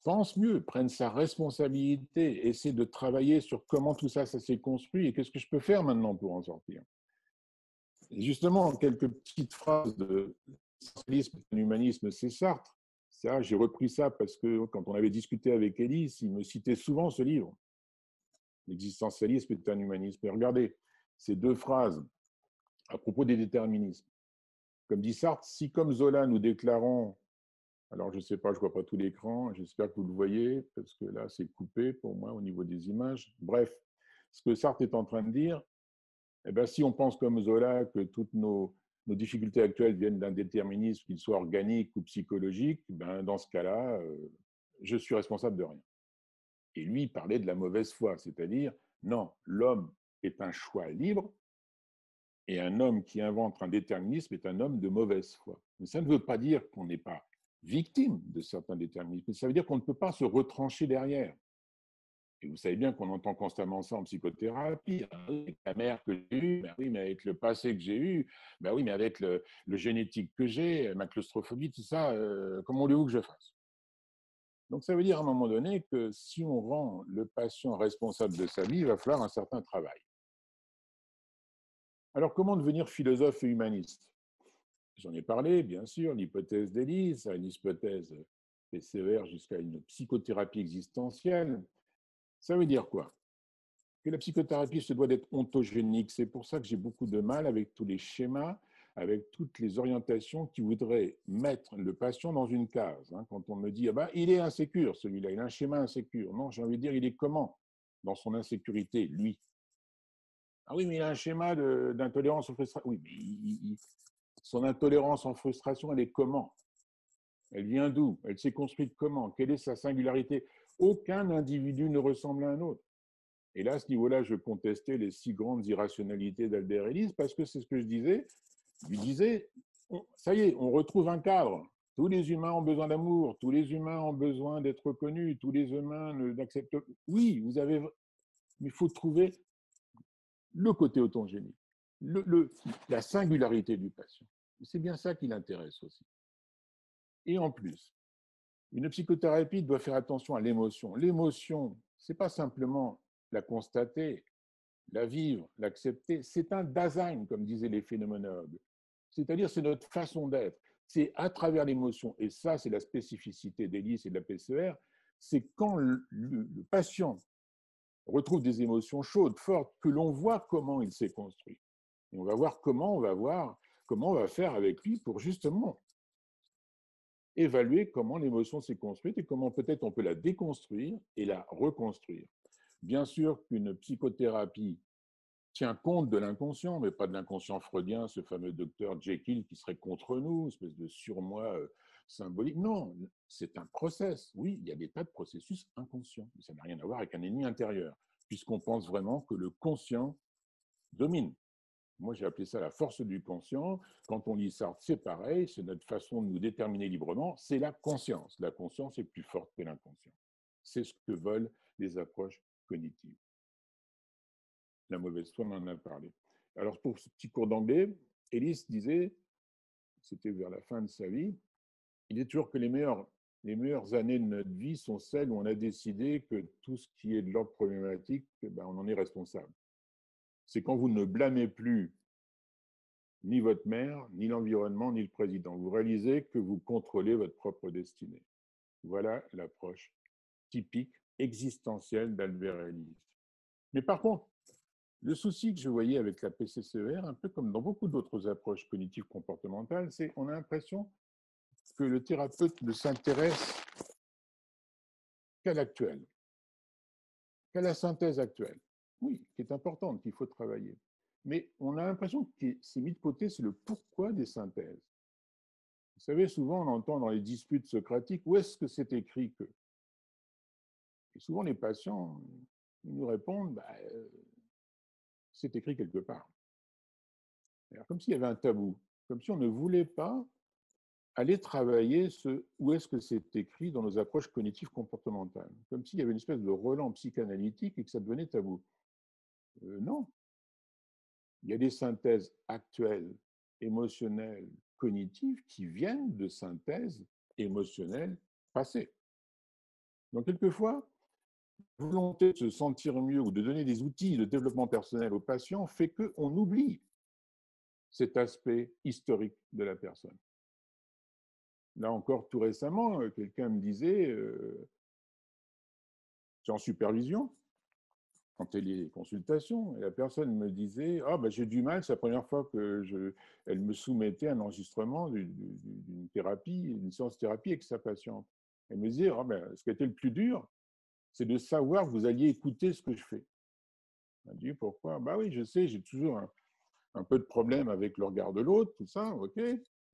pense mieux, prenne sa responsabilité, essaie de travailler sur comment tout ça, ça s'est construit et qu'est-ce que je peux faire maintenant pour en sortir. Et justement, quelques petites phrases de l'existentialisme et de l'humanisme, c'est Sartre. Ça, j'ai repris ça parce que quand on avait discuté avec Ellis, il me citait souvent ce livre, L'existentialisme est un humanisme. Et regardez, ces deux phrases à propos des déterminismes. Comme dit Sartre, si comme Zola nous déclarons, alors je ne sais pas, je ne vois pas tout l'écran, j'espère que vous le voyez, parce que là c'est coupé pour moi au niveau des images. Bref, ce que Sartre est en train de dire, eh bien, si on pense comme Zola que toutes nos difficultés actuelles viennent d'un déterminisme, qu'il soit organique ou psychologique, ben, dans ce cas-là, je suis responsable de rien. Et lui, il parlait de la mauvaise foi, c'est-à-dire, non, l'homme est un choix libre, et un homme qui invente un déterminisme est un homme de mauvaise foi. Mais ça ne veut pas dire qu'on n'est pas victime de certains déterminismes, ça veut dire qu'on ne peut pas se retrancher derrière. Et vous savez bien qu'on entend constamment ça en psychothérapie. Ah oui, avec la mère que j'ai eue, ben oui, mais avec le passé que j'ai eu, ben oui, mais avec le génétique que j'ai, ma claustrophobie, tout ça, comment voulez-vous que je fasse? Donc ça veut dire à un moment donné que si on rend le patient responsable de sa vie, il va falloir un certain travail. Alors comment devenir philosophe et humaniste? J'en ai parlé, bien sûr, l'hypothèse d'Élise, une hypothèse PCER jusqu'à une psychothérapie existentielle. Ça veut dire quoi? Que la psychothérapie se doit d'être ontogénique. C'est pour ça que j'ai beaucoup de mal avec tous les schémas, avec toutes les orientations qui voudraient mettre le patient dans une case. Quand on me dit, ah ben, il est insécure, celui-là, il a un schéma insécure. Non, j'ai envie de dire, il est comment dans son insécurité, lui? Ah oui, mais il a un schéma d'intolérance aux frustrations. Oui, mais son intolérance en frustration, elle est comment? Elle vient d'où? Elle s'est construite comment? Quelle est sa singularité? Aucun individu ne ressemble à un autre. Et là, à ce niveau-là, je contestais les 6 grandes irrationalités d'Albert Ellis parce que c'est ce que je disais. Il disait, ça y est, on retrouve un cadre. Tous les humains ont besoin d'amour, tous les humains ont besoin d'être reconnus, tous les humains n'acceptent. Oui, vous avez. Mais il faut trouver le côté autogénique, la singularité du patient. C'est bien ça qui l'intéresse aussi. Et en plus, une psychothérapie doit faire attention à l'émotion. L'émotion, ce n'est pas simplement la constater, la vivre, l'accepter, c'est un Dasein, comme disaient les phénoménologues. C'est-à-dire, c'est notre façon d'être. C'est à travers l'émotion, et ça, c'est la spécificité d'Ellis et de la PCR, c'est quand le patient retrouve des émotions chaudes, fortes, que l'on voit comment il s'est construit. Et on va voir comment on va faire avec lui pour justement évaluer comment l'émotion s'est construite et comment peut-être on peut la déconstruire et la reconstruire. Bien sûr qu'une psychothérapie tient compte de l'inconscient, mais pas de l'inconscient freudien, ce fameux docteur Jekyll qui serait contre nous, espèce de surmoi symbolique. Non, c'est un process. Oui, il y a des tas de processus inconscients, mais ça n'a rien à voir avec un ennemi intérieur, puisqu'on pense vraiment que le conscient domine. Moi, j'ai appelé ça la force du conscient. Quand on lit Sartre, c'est pareil, c'est notre façon de nous déterminer librement, c'est la conscience. La conscience est plus forte que l'inconscient. C'est ce que veulent les approches cognitives. La mauvaise foi, on en a parlé. Alors, pour ce petit cours d'anglais, Ellis disait, c'était vers la fin de sa vie, il est toujours que les meilleures années de notre vie sont celles où on a décidé que tout ce qui est de l'ordre problématique, ben, on en est responsable. C'est quand vous ne blâmez plus ni votre mère, ni l'environnement, ni le président. Vous réalisez que vous contrôlez votre propre destinée. Voilà l'approche typique, existentielle d'Albert Ellis. Mais par contre, le souci que je voyais avec la PCCER, un peu comme dans beaucoup d'autres approches cognitives comportementales, c'est qu'on a l'impression que le thérapeute ne s'intéresse qu'à l'actuel, qu'à la synthèse actuelle. Oui, qui est importante, qu'il faut travailler. Mais on a l'impression que c'est mis de côté, c'est le pourquoi des synthèses. Vous savez, souvent on entend dans les disputes socratiques, où est-ce que c'est écrit que? Et souvent les patients, ils nous répondent, bah, c'est écrit quelque part. Alors, comme s'il y avait un tabou, comme si on ne voulait pas aller travailler où est-ce que c'est écrit dans nos approches cognitives comportementales, comme s'il y avait une espèce de relent psychanalytique et que ça devenait tabou. Non, il y a des synthèses actuelles émotionnelles, cognitives qui viennent de synthèses émotionnelles passées. Donc, quelquefois, la volonté de se sentir mieux ou de donner des outils de développement personnel aux patients fait qu'on oublie cet aspect historique de la personne. Là encore, tout récemment, quelqu'un me disait, c'est en supervision, en téléconsultation, et la personne me disait, ah, ben, j'ai du mal, c'est la première fois elle me soumettait à un enregistrement d'une thérapie, une séance de thérapie avec sa patiente. Elle me disait, ah, ben, ce qui était le plus dur, c'est de savoir que vous alliez écouter ce que je fais. Elle m'a dit, pourquoi? Bah oui, je sais, j'ai toujours un peu de problème avec le regard de l'autre, tout ça, ok.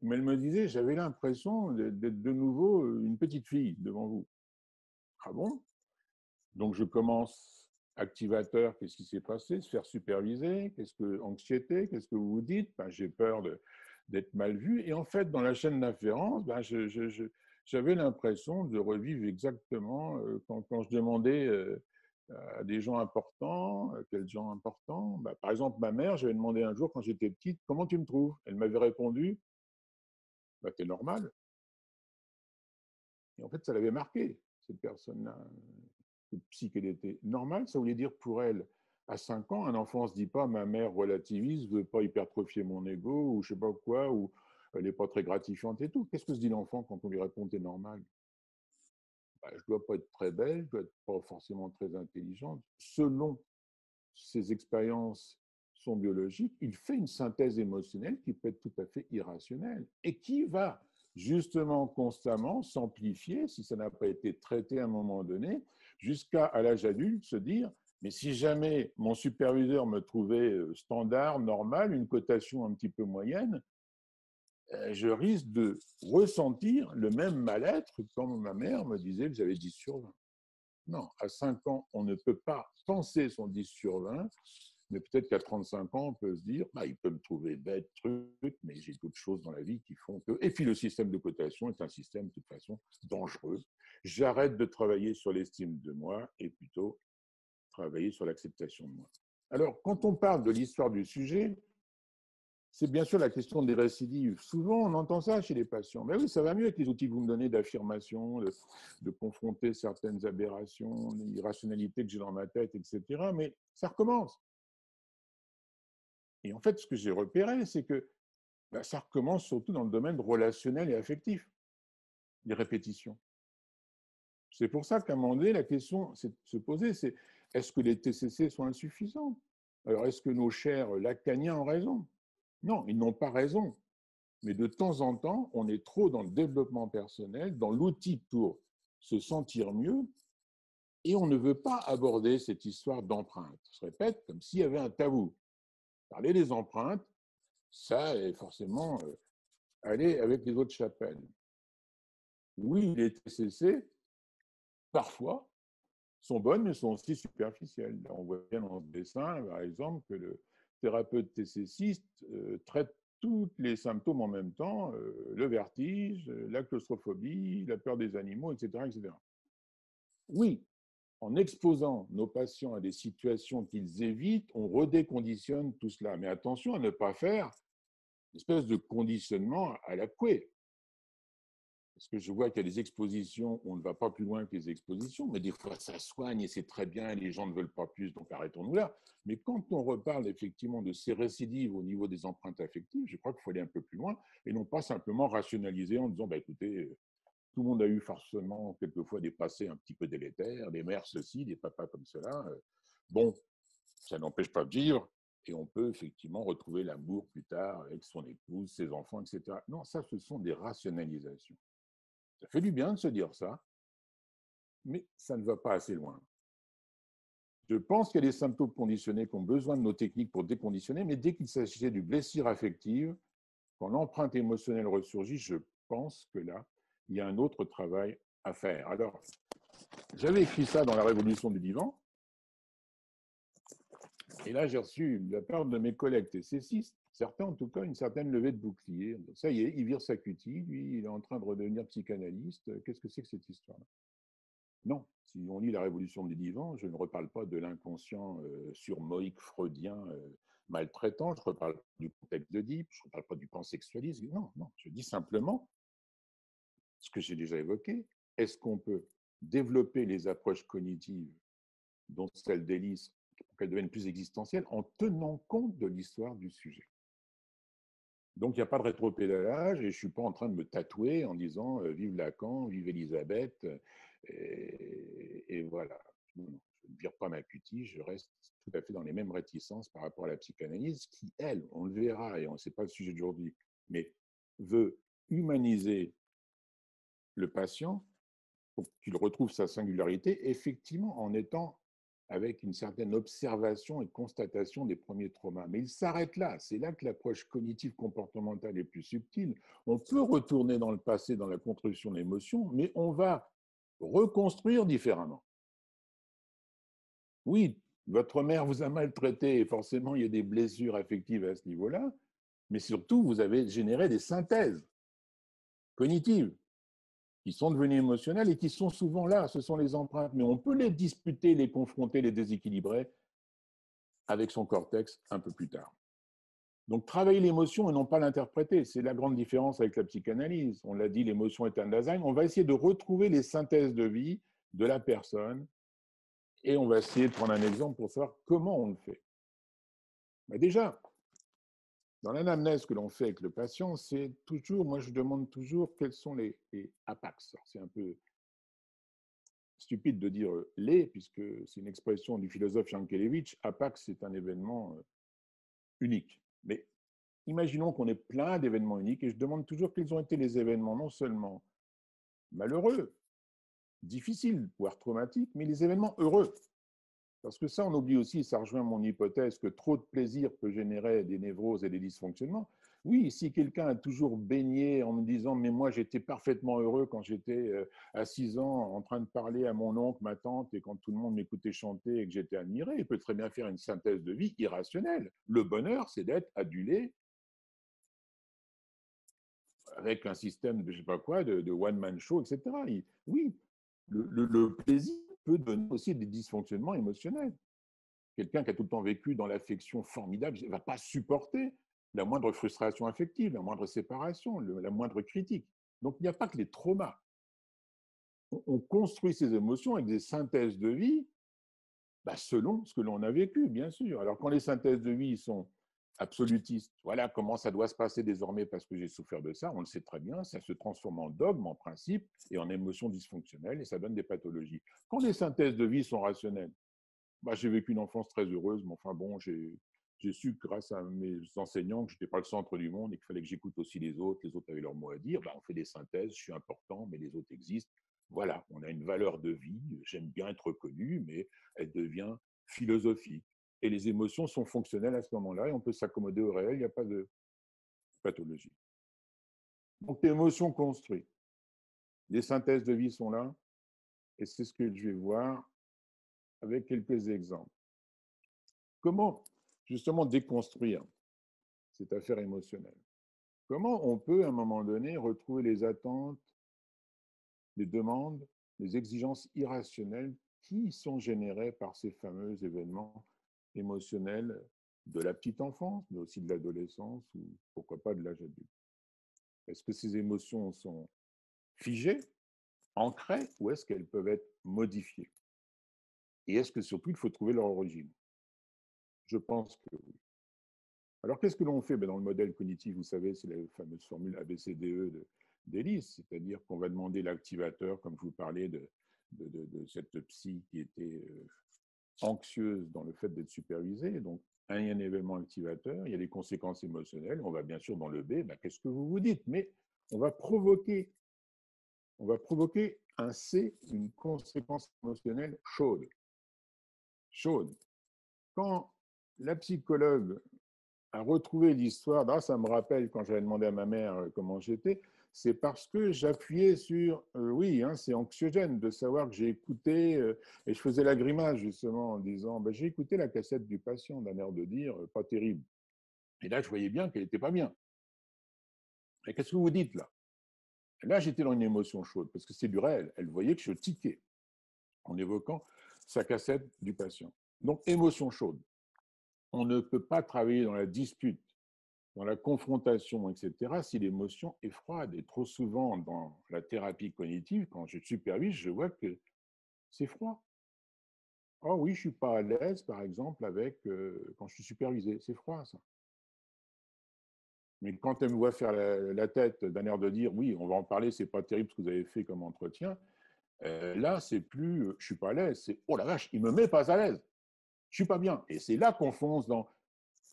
Mais elle me disait, j'avais l'impression d'être de nouveau une petite fille devant vous. Ah bon? Donc je commence activateur, qu'est-ce qui s'est passé? Se faire superviser, anxiété, qu'est-ce que vous vous dites? Ben, j'ai peur d'être mal vu. Et en fait, dans la chaîne d'inférence, ben, j'avais l'impression de revivre exactement quand je demandais à des gens importants, quels gens importants. Ben, par exemple, ma mère, j'avais demandé un jour quand j'étais petite, comment tu me trouves? Elle m'avait répondu, ben, t'es normal. Et en fait, ça l'avait marqué, cette personne-là. Si qu'elle était normale, ça voulait dire pour elle, à 5 ans, un enfant ne se dit pas ma mère relativise, ne veut pas hypertrophier mon ego, ou je ne sais pas quoi, ou elle n'est pas très gratifiante et tout. Qu'est-ce que se dit l'enfant quand on lui répond t'es normal? Ben, je ne dois pas être très belle, je ne dois être pas forcément très intelligente. Selon ses expériences sont biologiques, il fait une synthèse émotionnelle qui peut être tout à fait irrationnelle et qui va justement constamment s'amplifier, si ça n'a pas été traité à un moment donné, jusqu'à l'âge adulte se dire mais si jamais mon superviseur me trouvait standard, normal, une cotation un petit peu moyenne, je risque de ressentir le même mal-être quand ma mère me disait que j'avais 10 sur 20. Non, à 5 ans, on ne peut pas penser son 10 sur 20, mais peut-être qu'à 35 ans, on peut se dire, bah, il peut me trouver bête, truc, mais j'ai d'autres choses dans la vie qui font que... Et puis le système de cotation est un système, de toute façon, dangereux. J'arrête de travailler sur l'estime de moi et plutôt travailler sur l'acceptation de moi. Alors, quand on parle de l'histoire du sujet, c'est bien sûr la question des récidives. Souvent, on entend ça chez les patients. Mais oui, ça va mieux avec les outils que vous me donnez d'affirmation, de confronter certaines aberrations, l'irrationalité que j'ai dans ma tête, etc. Mais ça recommence. Et en fait, ce que j'ai repéré, c'est que ça recommence surtout dans le domaine relationnel et affectif, les répétitions. C'est pour ça qu'à un moment donné, la question c'est de se poser, c'est est-ce que les TCC sont insuffisants? Alors, est-ce que nos chers lacaniens ont raison? Non, ils n'ont pas raison. Mais de temps en temps, on est trop dans le développement personnel, dans l'outil pour se sentir mieux, et on ne veut pas aborder cette histoire d'empreinte. Je répète, comme s'il y avait un tabou. Parler des empreintes, ça est forcément aller avec les autres chapelles. Oui, les TCC, parfois, sont bonnes, mais sont aussi superficielles. On voit bien dans ce dessin, par exemple, que le thérapeute TCCiste traite tous les symptômes en même temps, le vertige, la claustrophobie, la peur des animaux, etc., etc. Oui, en exposant nos patients à des situations qu'ils évitent, on redéconditionne tout cela. Mais attention à ne pas faire une espèce de conditionnement à la couée. Parce que je vois qu'il y a des expositions où on ne va pas plus loin que les expositions, mais des fois ça soigne et c'est très bien, et les gens ne veulent pas plus, donc arrêtons-nous là. Mais quand on reparle effectivement de ces récidives au niveau des empreintes affectives, je crois qu'il faut aller un peu plus loin et non pas simplement rationaliser en disant, bah, écoutez, tout le monde a eu forcément quelquefois des passés un petit peu délétères, des mères ceci, des papas comme cela. Bon, ça n'empêche pas de vivre et on peut effectivement retrouver l'amour plus tard avec son épouse, ses enfants, etc. Non, ça, ce sont des rationalisations. Ça fait du bien de se dire ça, mais ça ne va pas assez loin. Je pense qu'il y a des symptômes conditionnés qui ont besoin de nos techniques pour déconditionner, mais dès qu'il s'agissait du blessure affective, quand l'empreinte émotionnelle ressurgit, je pense que là, il y a un autre travail à faire. Alors, j'avais écrit ça dans La Révolution du vivant, et là, j'ai reçu de la part de mes collègues TCCistes, certains en tout cas, une certaine levée de bouclier. Ça y est, il vire sa cutie, lui, il est en train de redevenir psychanalyste. Qu'est-ce que c'est que cette histoire-là? Non, si on lit La Révolution du divan, je ne reparle pas de l'inconscient surmoïque freudien maltraitant, je ne reparle pas du contexte d'Oedipe, je ne reparle pas du pansexualisme. Non, non, je dis simplement ce que j'ai déjà évoqué. Est-ce qu'on peut développer les approches cognitives, dont celle d'Élise, pour qu'elles deviennent plus existentielles, en tenant compte de l'histoire du sujet? Donc, il n'y a pas de rétropédalage et je ne suis pas en train de me tatouer en disant vive Lacan, vive Elisabeth, et voilà. Non, non, je ne vire pas ma cutie, je reste tout à fait dans les mêmes réticences par rapport à la psychanalyse qui, elle, on le verra, et on ne sait pas le sujet d'aujourd'hui, mais veut humaniser le patient pour qu'il retrouve sa singularité, effectivement, en étant avec une certaine observation et constatation des premiers traumas. Mais il s'arrête là. C'est là que l'approche cognitive comportementale est plus subtile. On peut retourner dans le passé, dans la construction de l'émotion, mais on va reconstruire différemment. Oui, votre mère vous a maltraité et forcément, il y a des blessures affectives à ce niveau-là, mais surtout, vous avez généré des synthèses cognitives qui sont devenues émotionnelles et qui sont souvent là, ce sont les empreintes. Mais on peut les disputer, les confronter, les déséquilibrer avec son cortex un peu plus tard. Donc, travailler l'émotion et non pas l'interpréter, c'est la grande différence avec la psychanalyse. On l'a dit, l'émotion est un design. On va essayer de retrouver les synthèses de vie de la personne et on va essayer de prendre un exemple pour savoir comment on le fait. Mais déjà, dans l'anamnèse que l'on fait avec le patient, c'est toujours, moi je demande toujours quels sont les APAX. C'est un peu stupide de dire les, puisque c'est une expression du philosophe Yankelevitch. APAX, c'est un événement unique. Mais imaginons qu'on ait plein d'événements uniques et je demande toujours quels ont été les événements non seulement malheureux, difficiles, voire traumatiques, mais les événements heureux. Parce que ça, on oublie aussi, et ça rejoint mon hypothèse, que trop de plaisir peut générer des névroses et des dysfonctionnements. Oui, si quelqu'un a toujours baigné en me disant « mais moi j'étais parfaitement heureux quand j'étais à 6 ans en train de parler à mon oncle, ma tante, et quand tout le monde m'écoutait chanter et que j'étais admiré », il peut très bien faire une synthèse de vie irrationnelle. Le bonheur, c'est d'être adulé avec un système de je sais pas quoi, de one-man show, etc. Oui, le plaisir peut donner aussi des dysfonctionnements émotionnels. Quelqu'un qui a tout le temps vécu dans l'affection formidable ne va pas supporter la moindre frustration affective, la moindre séparation, la moindre critique. Donc, il n'y a pas que les traumas. On construit ces émotions avec des synthèses de vie selon ce que l'on a vécu, bien sûr. Alors, quand les synthèses de vie sont absolutistes, voilà comment ça doit se passer désormais parce que j'ai souffert de ça, on le sait très bien, ça se transforme en dogme, en principe, et en émotion dysfonctionnelle, et ça donne des pathologies. Quand les synthèses de vie sont rationnelles, j'ai vécu une enfance très heureuse, mais enfin bon, j'ai su grâce à mes enseignants que je n'étais pas le centre du monde et qu'il fallait que j'écoute aussi les autres avaient leur mot à dire. On fait des synthèses, je suis important, mais les autres existent. Voilà, on a une valeur de vie, j'aime bien être reconnu, mais elle devient philosophique. Et les émotions sont fonctionnelles à ce moment-là et on peut s'accommoder au réel, il n'y a pas de pathologie. Donc l'émotion construit. Les synthèses de vie sont là et c'est ce que je vais voir avec quelques exemples. Comment justement déconstruire cette affaire émotionnelle? Comment on peut, à un moment donné, retrouver les attentes, les demandes, les exigences irrationnelles qui sont générées par ces fameux événements émotionnels de la petite enfance, mais aussi de l'adolescence ou pourquoi pas de l'âge adulte? Est-ce que ces émotions sont figées, ancrées, ou est-ce qu'elles peuvent être modifiées? Et est-ce que surtout, il faut trouver leur origine? Je pense que oui. Alors, qu'est-ce que l'on fait dans le modèle cognitif? Vous savez, c'est la fameuse formule ABCDE d'Ellis, c'est-à-dire qu'on va demander l'activateur, comme je vous parlais de cette psy qui était anxieuse dans le fait d'être supervisée. Donc, il y a un événement activateur, il y a des conséquences émotionnelles. On va bien sûr dans le B, qu'est-ce que vous vous dites? Mais on va provoquer un C, une conséquence émotionnelle chaude. Chaude. Quand la psychologue à retrouver l'histoire, ça me rappelle quand j'avais demandé à ma mère comment j'étais, c'est parce que j'appuyais sur, oui, c'est anxiogène de savoir que j'ai écouté, et je faisais la grimace justement en disant, j'ai écouté la cassette du patient, d'un air de dire, pas terrible. Et là, je voyais bien qu'elle n'était pas bien. Et qu'est-ce que vous dites là? Et là, j'étais dans une émotion chaude, parce que c'est du réel. Elle voyait que je tiquais en évoquant sa cassette du patient. Donc, émotion chaude. on ne peut pas travailler dans la dispute, dans la confrontation, etc., si l'émotion est froide. Et trop souvent, dans la thérapie cognitive, quand je supervise, je vois que c'est froid. Oh oui, je ne suis pas à l'aise, par exemple, avec quand je suis supervisé. C'est froid, ça. Mais quand elle me voit faire la tête d'un air de dire oui, on va en parler, c'est pas terrible ce que vous avez fait comme entretien, là, c'est plus je suis pas à l'aise, c'est oh la vache, il me met pas à l'aise, je suis pas bien. Et c'est là qu'on fonce dans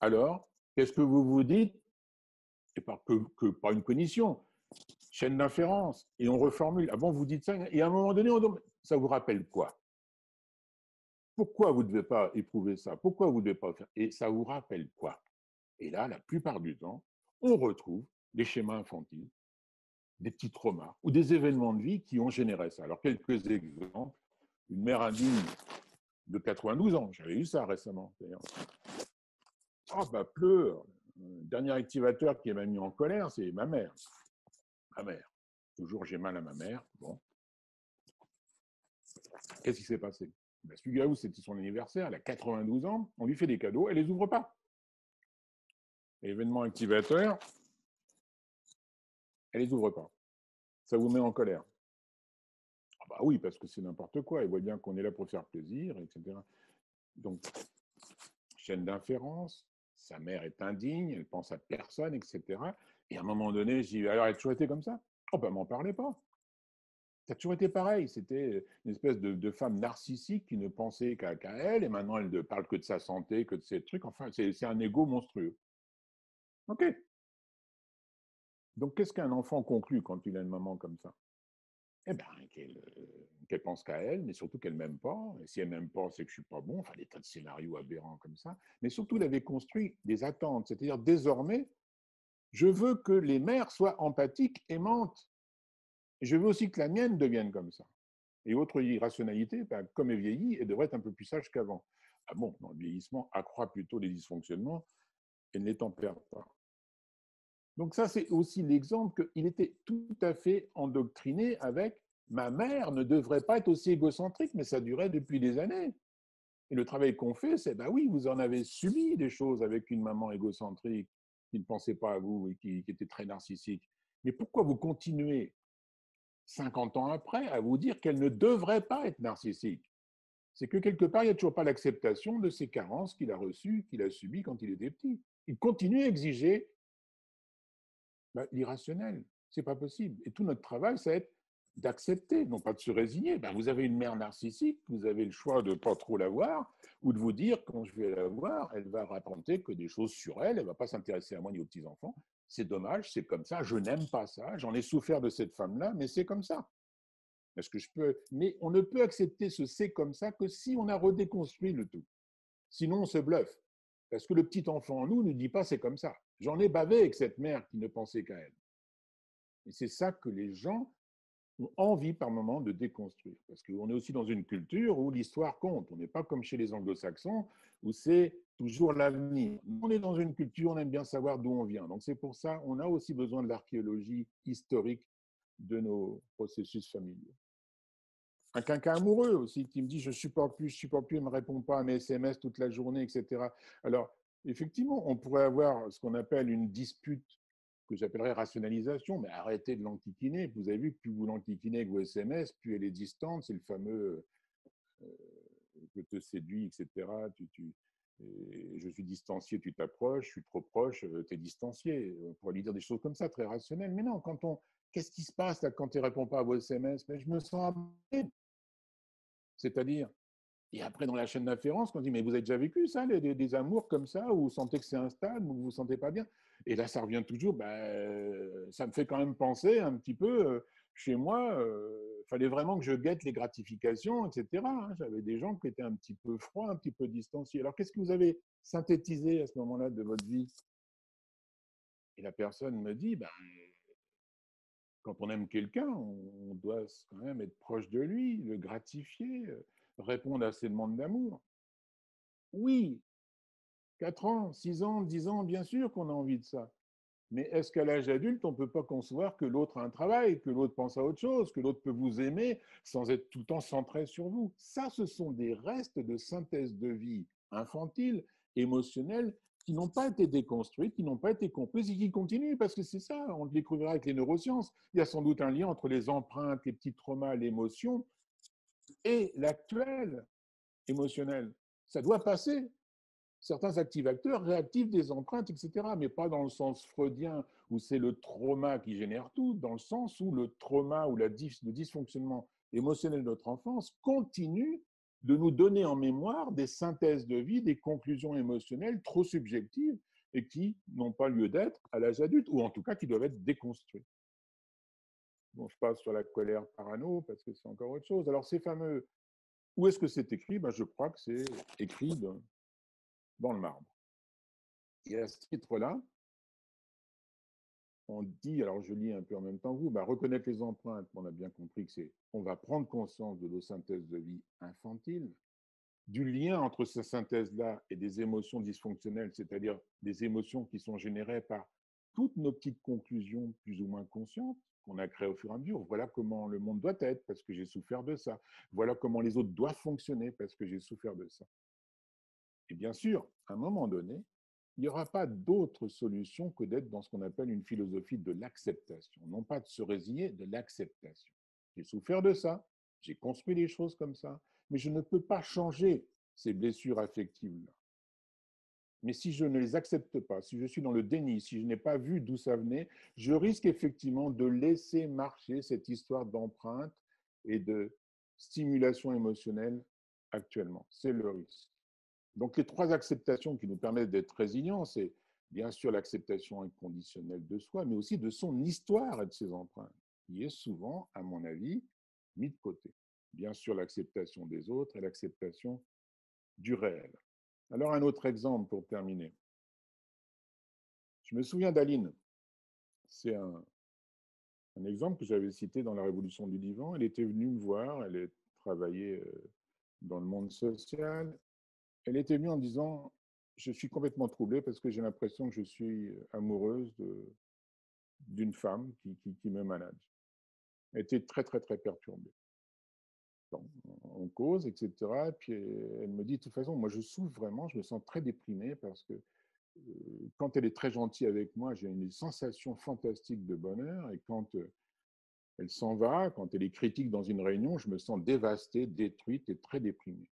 alors, qu'est-ce que vous vous dites? Et que par une cognition, chaîne d'inférence, et on reformule. Ah bon, vous dites ça, et à un moment donné, on demande, ça vous rappelle quoi? Pourquoi vous ne devez pas éprouver ça? Pourquoi vous ne devez pas faire? Et ça vous rappelle quoi? Et là, la plupart du temps, on retrouve des schémas infantiles, des petits traumas ou des événements de vie qui ont généré ça. Alors, quelques exemples. Une mère indigne de 92 ans, j'avais eu ça récemment d'ailleurs. Oh, bah, pleure. Le dernier activateur qui m'a mis en colère, c'est ma mère. Ma mère. Toujours, j'ai mal à ma mère. Bon. Qu'est-ce qui s'est passé? Ben, Sugaou, c'était son anniversaire, elle a 92 ans, on lui fait des cadeaux, elle ne les ouvre pas. Événement activateur, elle ne les ouvre pas. Ça vous met en colère. Ah bah oui, parce que c'est n'importe quoi, elle voit bien qu'on est là pour faire plaisir, etc. Donc, chaîne d'inférence, sa mère est indigne, elle pense à personne, etc. Et à un moment donné, je dis, alors elle a toujours été comme ça? Oh ben, m'en parlez pas. Ça a toujours été pareil. C'était une espèce de femme narcissique qui ne pensait qu'à elle, et maintenant elle ne parle que de sa santé, que de ses trucs. Enfin, c'est un ego monstrueux. OK. Donc, qu'est-ce qu'un enfant conclut quand il a une maman comme ça? Eh bien, qu'elle pense qu'à elle, mais surtout qu'elle ne m'aime pas. Et si elle ne m'aime pas, c'est que je ne suis pas bon. Enfin, des tas de scénarios aberrants comme ça. Mais surtout, elle avait construit des attentes. C'est-à-dire, désormais, je veux que les mères soient empathiques, aimantes. Et je veux aussi que la mienne devienne comme ça. Et autre irrationalité, ben, comme elle vieillit, elle devrait être un peu plus sage qu'avant. Ah bon, dans le vieillissement, accroît plutôt les dysfonctionnements et ne les tempère pas. Donc ça, c'est aussi l'exemple qu'il était tout à fait endoctriné avec ma mère ne devrait pas être aussi égocentrique, mais ça durait depuis des années. Et le travail qu'on fait, c'est, ben oui, vous en avez subi des choses avec une maman égocentrique qui ne pensait pas à vous et qui était très narcissique. Mais pourquoi vous continuez 50 ans après à vous dire qu'elle ne devrait pas être narcissique? C'est que quelque part, il n'y a toujours pas l'acceptation de ces carences qu'il a reçues, qu'il a subies quand il était petit. Il continue à exiger l'irrationnel. C'est pas possible. Et tout notre travail, ça va être d'accepter, non pas de se résigner. Vous avez une mère narcissique, vous avez le choix de ne pas trop la voir, ou de vous dire, quand je vais la voir, elle va raconter que des choses sur elle, elle ne va pas s'intéresser à moi ni aux petits-enfants. C'est dommage, c'est comme ça, je n'aime pas ça, j'en ai souffert de cette femme-là, mais c'est comme ça. Est-ce que je peux... Mais on ne peut accepter ce c'est comme ça que si on a redéconstruit le tout. Sinon, on se bluffe. Parce que le petit enfant en nous ne dit pas c'est comme ça. J'en ai bavé avec cette mère qui ne pensait qu'à elle. Et c'est ça que les gens ont envie par moment de déconstruire. Parce qu'on est aussi dans une culture où l'histoire compte. On n'est pas comme chez les anglo-saxons où c'est toujours l'avenir. On est dans une culture, on aime bien savoir d'où on vient. Donc c'est pour ça qu'on a aussi besoin de l'archéologie historique de nos processus familiaux. Un quinquin amoureux aussi qui me dit je ne supporte plus, il ne me répond pas à mes SMS toute la journée, etc. Alors, effectivement, on pourrait avoir ce qu'on appelle une dispute que j'appellerais rationalisation, mais arrêtez de l'enquiquiner. Vous avez vu que plus vous l'enquiquinez avec vos SMS, plus elle est distante. C'est le fameux je te séduis, etc. Je suis distancié, tu t'approches, je suis trop proche, tu es distancié. On pourrait lui dire des choses comme ça, très rationnelles. Mais non, qu'est-ce qui se passe là quand tu ne réponds pas à vos SMS? Mais je me sens abandonné. C'est-à-dire, et après, dans la chaîne d'inférence, on dit, mais vous avez déjà vécu ça, des amours comme ça, où vous sentez que c'est instable, où vous ne vous sentez pas bien? Et là, ça revient toujours, ça me fait quand même penser un petit peu, chez moi, il fallait vraiment que je guette les gratifications, etc. Hein. J'avais des gens qui étaient un petit peu froids, un petit peu distanciés. Alors, qu'est-ce que vous avez synthétisé à ce moment-là de votre vie? Et la personne me dit, quand on aime quelqu'un, on doit quand même être proche de lui, le gratifier, répondre à ses demandes d'amour. Oui, 4 ans, 6 ans, 10 ans, bien sûr qu'on a envie de ça. Mais est-ce qu'à l'âge adulte, on ne peut pas concevoir que l'autre a un travail, que l'autre pense à autre chose, que l'autre peut vous aimer sans être tout le temps centré sur vous? Ça, ce sont des restes de synthèse de vie infantile émotionnelles qui n'ont pas été déconstruites, qui n'ont pas été comprises et qui continuent, parce que c'est ça, on le découvrira avec les neurosciences. Il y a sans doute un lien entre les empreintes, les petits traumas, l'émotion et l'actuel émotionnel. Ça doit passer. Certains activateurs réactivent des empreintes, etc., mais pas dans le sens freudien où c'est le trauma qui génère tout, dans le sens où le trauma ou le dysfonctionnement émotionnel de notre enfance continue de nous donner en mémoire des synthèses de vie, des conclusions émotionnelles trop subjectives et qui n'ont pas lieu d'être à l'âge adulte, ou en tout cas qui doivent être déconstruites. Bon, je passe sur la colère parano parce que c'est encore autre chose. Alors ces fameux, où est-ce que c'est écrit? Je crois que c'est écrit dans le marbre. Et à ce titre-là, on dit, alors je lis un peu en même temps que vous, reconnaître les empreintes, on a bien compris que c'est, on va prendre conscience de nos synthèses de vie infantiles, du lien entre ces synthèses-là et des émotions dysfonctionnelles, c'est-à-dire des émotions qui sont générées par toutes nos petites conclusions plus ou moins conscientes qu'on a créées au fur et à mesure. Voilà comment le monde doit être parce que j'ai souffert de ça. Voilà comment les autres doivent fonctionner parce que j'ai souffert de ça. Et bien sûr, à un moment donné, il n'y aura pas d'autre solution que d'être dans ce qu'on appelle une philosophie de l'acceptation. Non pas de se résigner, de l'acceptation. J'ai souffert de ça, j'ai construit des choses comme ça, mais je ne peux pas changer ces blessures affectives-là. Mais si je ne les accepte pas, si je suis dans le déni, si je n'ai pas vu d'où ça venait, je risque effectivement de laisser marcher cette histoire d'empreinte et de stimulation émotionnelle actuellement. C'est le risque. Donc, les trois acceptations qui nous permettent d'être résilients, c'est bien sûr l'acceptation inconditionnelle de soi, mais aussi de son histoire et de ses empreintes, qui est souvent, à mon avis, mis de côté. Bien sûr, l'acceptation des autres et l'acceptation du réel. Alors, un autre exemple pour terminer. Je me souviens d'Aline. C'est un exemple que j'avais cité dans La Révolution du Divan. Elle était venue me voir, elle travaillait dans le monde social. Elle était venue en disant, je suis complètement troublée parce que j'ai l'impression que je suis amoureuse d'une femme qui me manage. Elle était très, très, très perturbée. Bon, on cause, etc. Et puis elle me dit, de toute façon, moi je souffre vraiment, je me sens très déprimée parce que quand elle est très gentille avec moi, j'ai une sensation fantastique de bonheur. Et quand elle s'en va, quand elle est critique dans une réunion, je me sens dévastée, détruite et très déprimée.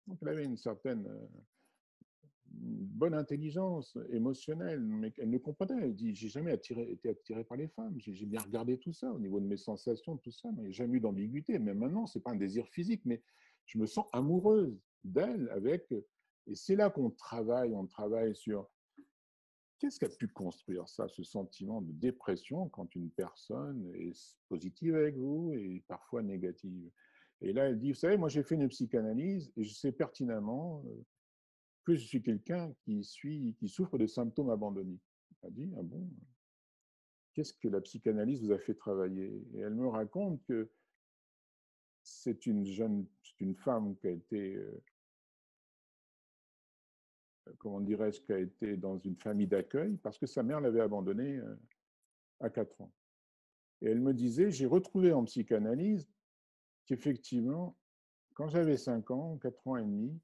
Donc elle avait une certaine bonne intelligence émotionnelle, mais elle ne comprenait. Elle dit, j'ai jamais été attiré par les femmes. J'ai bien regardé tout ça au niveau de mes sensations, tout ça, mais il n'y a jamais eu d'ambiguïté. Mais maintenant, c'est pas un désir physique, mais je me sens amoureuse d'elle avec. Et c'est là qu'on travaille. On travaille sur qu'est-ce qui a pu construire ça, ce sentiment de dépression quand une personne est positive avec vous et parfois négative. Et là, elle dit, vous savez, moi j'ai fait une psychanalyse et je sais pertinemment que je suis quelqu'un qui souffre de symptômes abandonniques. Elle dit, ah bon, qu'est-ce que la psychanalyse vous a fait travailler? Et elle me raconte que c'est une femme qui a été, comment dirais-je, qui a été dans une famille d'accueil parce que sa mère l'avait abandonnée à 4 ans. Et elle me disait, j'ai retrouvé en psychanalyse qu'effectivement, quand j'avais 5 ans, 4 ans et demi,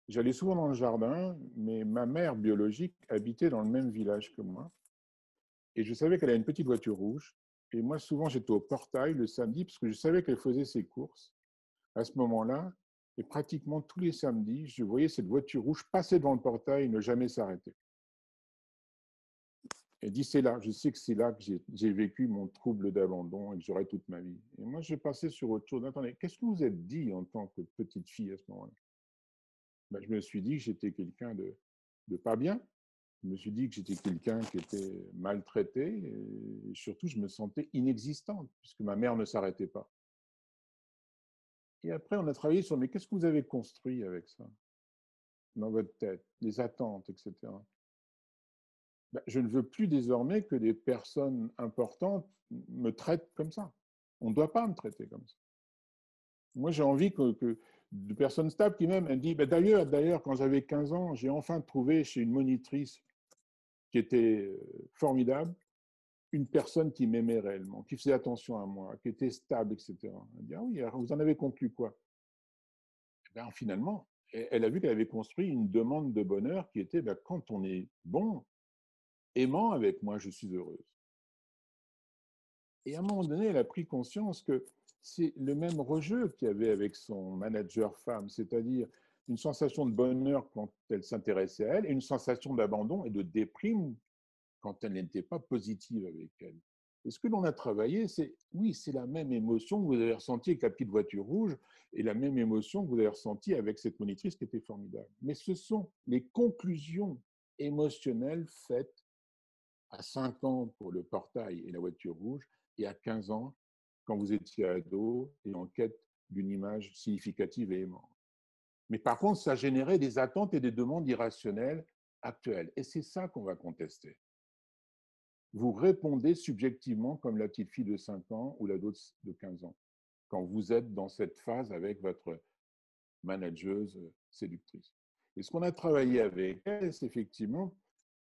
j'allais souvent dans le jardin, mais ma mère biologique habitait dans le même village que moi. Et je savais qu'elle avait une petite voiture rouge. Et moi, souvent, j'étais au portail le samedi parce que je savais qu'elle faisait ses courses à ce moment-là. Et pratiquement tous les samedis, je voyais cette voiture rouge passer devant le portail et ne jamais s'arrêter. Elle dit, c'est là, je sais que c'est là que j'ai vécu mon trouble d'abandon et que j'aurai toute ma vie. Et moi, je passais sur autre chose. Attendez, qu'est-ce que vous êtes dit en tant que petite fille à ce moment-là? Je me suis dit que j'étais quelqu'un de pas bien. Je me suis dit que j'étais quelqu'un qui était maltraité et surtout, je me sentais inexistante puisque ma mère ne s'arrêtait pas. Et après, on a travaillé sur, mais qu'est-ce que vous avez construit avec ça dans votre tête, les attentes, etc. Je ne veux plus désormais que des personnes importantes me traitent comme ça. On ne doit pas me traiter comme ça. Moi, j'ai envie que de personnes stables qui m'aiment. Elle dit, d'ailleurs, quand j'avais 15 ans, j'ai enfin trouvé chez une monitrice qui était formidable, une personne qui m'aimait réellement, qui faisait attention à moi, qui était stable, etc. Elle dit, ah oui, alors vous en avez conclu quoi? Finalement, elle a vu qu'elle avait construit une demande de bonheur qui était quand on est bon, aimant avec moi, je suis heureuse. Et à un moment donné, elle a pris conscience que c'est le même rejeu qu'il y avait avec son manager femme, c'est-à-dire une sensation de bonheur quand elle s'intéressait à elle et une sensation d'abandon et de déprime quand elle n'était pas positive avec elle. Et ce que l'on a travaillé, c'est, oui, c'est la même émotion que vous avez ressentie avec la petite voiture rouge et la même émotion que vous avez ressentie avec cette monitrice qui était formidable. Mais ce sont les conclusions émotionnelles faites à 5 ans pour le portail et la voiture rouge et à 15 ans quand vous étiez ado et en quête d'une image significative et aimante. Mais par contre, ça générait des attentes et des demandes irrationnelles actuelles. Et c'est ça qu'on va contester. Vous répondez subjectivement comme la petite fille de 5 ans ou l'ado de 15 ans, quand vous êtes dans cette phase avec votre manageuse séductrice. Et ce qu'on a travaillé avec elle, c'est effectivement,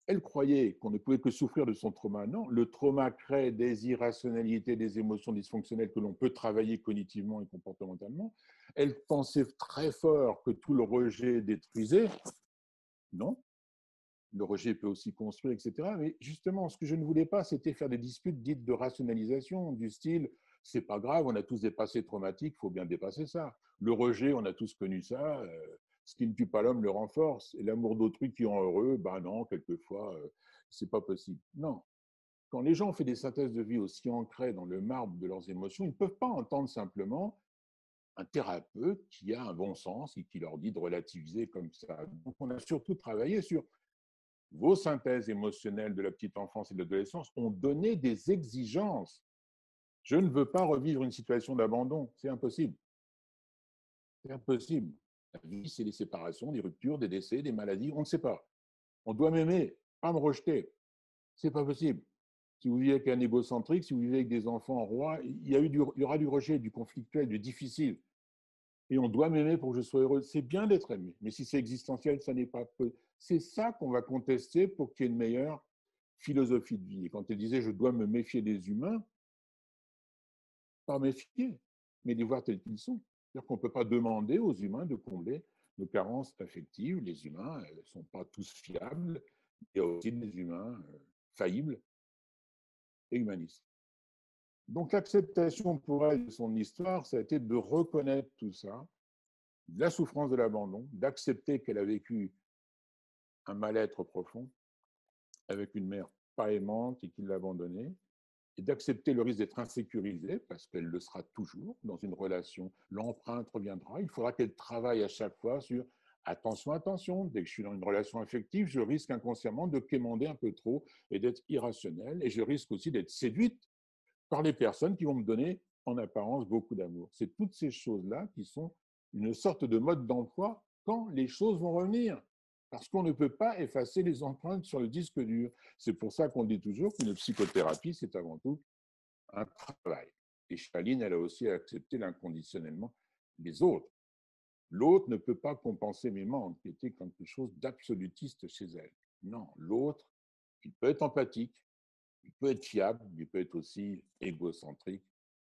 elle croyait qu'on ne pouvait que souffrir de son trauma. Non, le trauma crée des irrationalités, des émotions dysfonctionnelles que l'on peut travailler cognitivement et comportementalement. Elle pensait très fort que tout le rejet détruisait. Non, le rejet peut aussi construire, etc. Mais justement, ce que je ne voulais pas, c'était faire des disputes dites de rationalisation, du style, c'est pas grave, on a tous des passés traumatiques, il faut bien dépasser ça. Le rejet, on a tous connu ça. Ce qui ne tue pas l'homme le renforce. Et l'amour d'autrui qui rend heureux, ben non, quelquefois, c'est pas possible. Non. Quand les gens ont fait des synthèses de vie aussi ancrées dans le marbre de leurs émotions, ils ne peuvent pas entendre simplement un thérapeute qui a un bon sens et qui leur dit de relativiser comme ça. Donc, on a surtout travaillé sur vos synthèses émotionnelles de la petite enfance et de l'adolescence ont donné des exigences. Je ne veux pas revivre une situation d'abandon. C'est impossible. C'est impossible. La vie, c'est des séparations, des ruptures, des décès, des maladies. On ne sait pas. On doit m'aimer, pas me rejeter. C'est pas possible. Si vous vivez avec un égocentrique, si vous vivez avec des enfants rois, il y aura du rejet, du conflictuel, du difficile. Et on doit m'aimer pour que je sois heureux. C'est bien d'être aimé, mais si c'est existentiel, ça n'est pas peu. C'est ça qu'on va contester pour qu'il y ait une meilleure philosophie de vie. Et quand elle disait je dois me méfier des humains, pas méfier, mais les voir tels qu'ils sont. C'est-à-dire qu'on ne peut pas demander aux humains de combler nos carences affectives. Les humains ne sont pas tous fiables. Il y a aussi des humains faillibles et humanistes. Donc l'acceptation pour elle de son histoire, ça a été de reconnaître tout ça, de la souffrance de l'abandon, d'accepter qu'elle a vécu un mal-être profond avec une mère pas aimante et qui l'a abandonnée, et d'accepter le risque d'être insécurisée, parce qu'elle le sera toujours dans une relation. L'empreinte reviendra. Il faudra qu'elle travaille à chaque fois sur attention, attention, dès que je suis dans une relation affective, je risque inconsciemment de quémander un peu trop et d'être irrationnelle, et je risque aussi d'être séduite par les personnes qui vont me donner en apparence beaucoup d'amour. C'est toutes ces choses-là qui sont une sorte de mode d'emploi quand les choses vont revenir. Parce qu'on ne peut pas effacer les empreintes sur le disque dur. C'est pour ça qu'on dit toujours qu'une psychothérapie, c'est avant tout un travail. Et Chaline, elle a aussi accepté l'inconditionnellement les autres. L'autre ne peut pas compenser mes manques, qui était quelque chose d'absolutiste chez elle. Non, l'autre, il peut être empathique, il peut être fiable, il peut être aussi égocentrique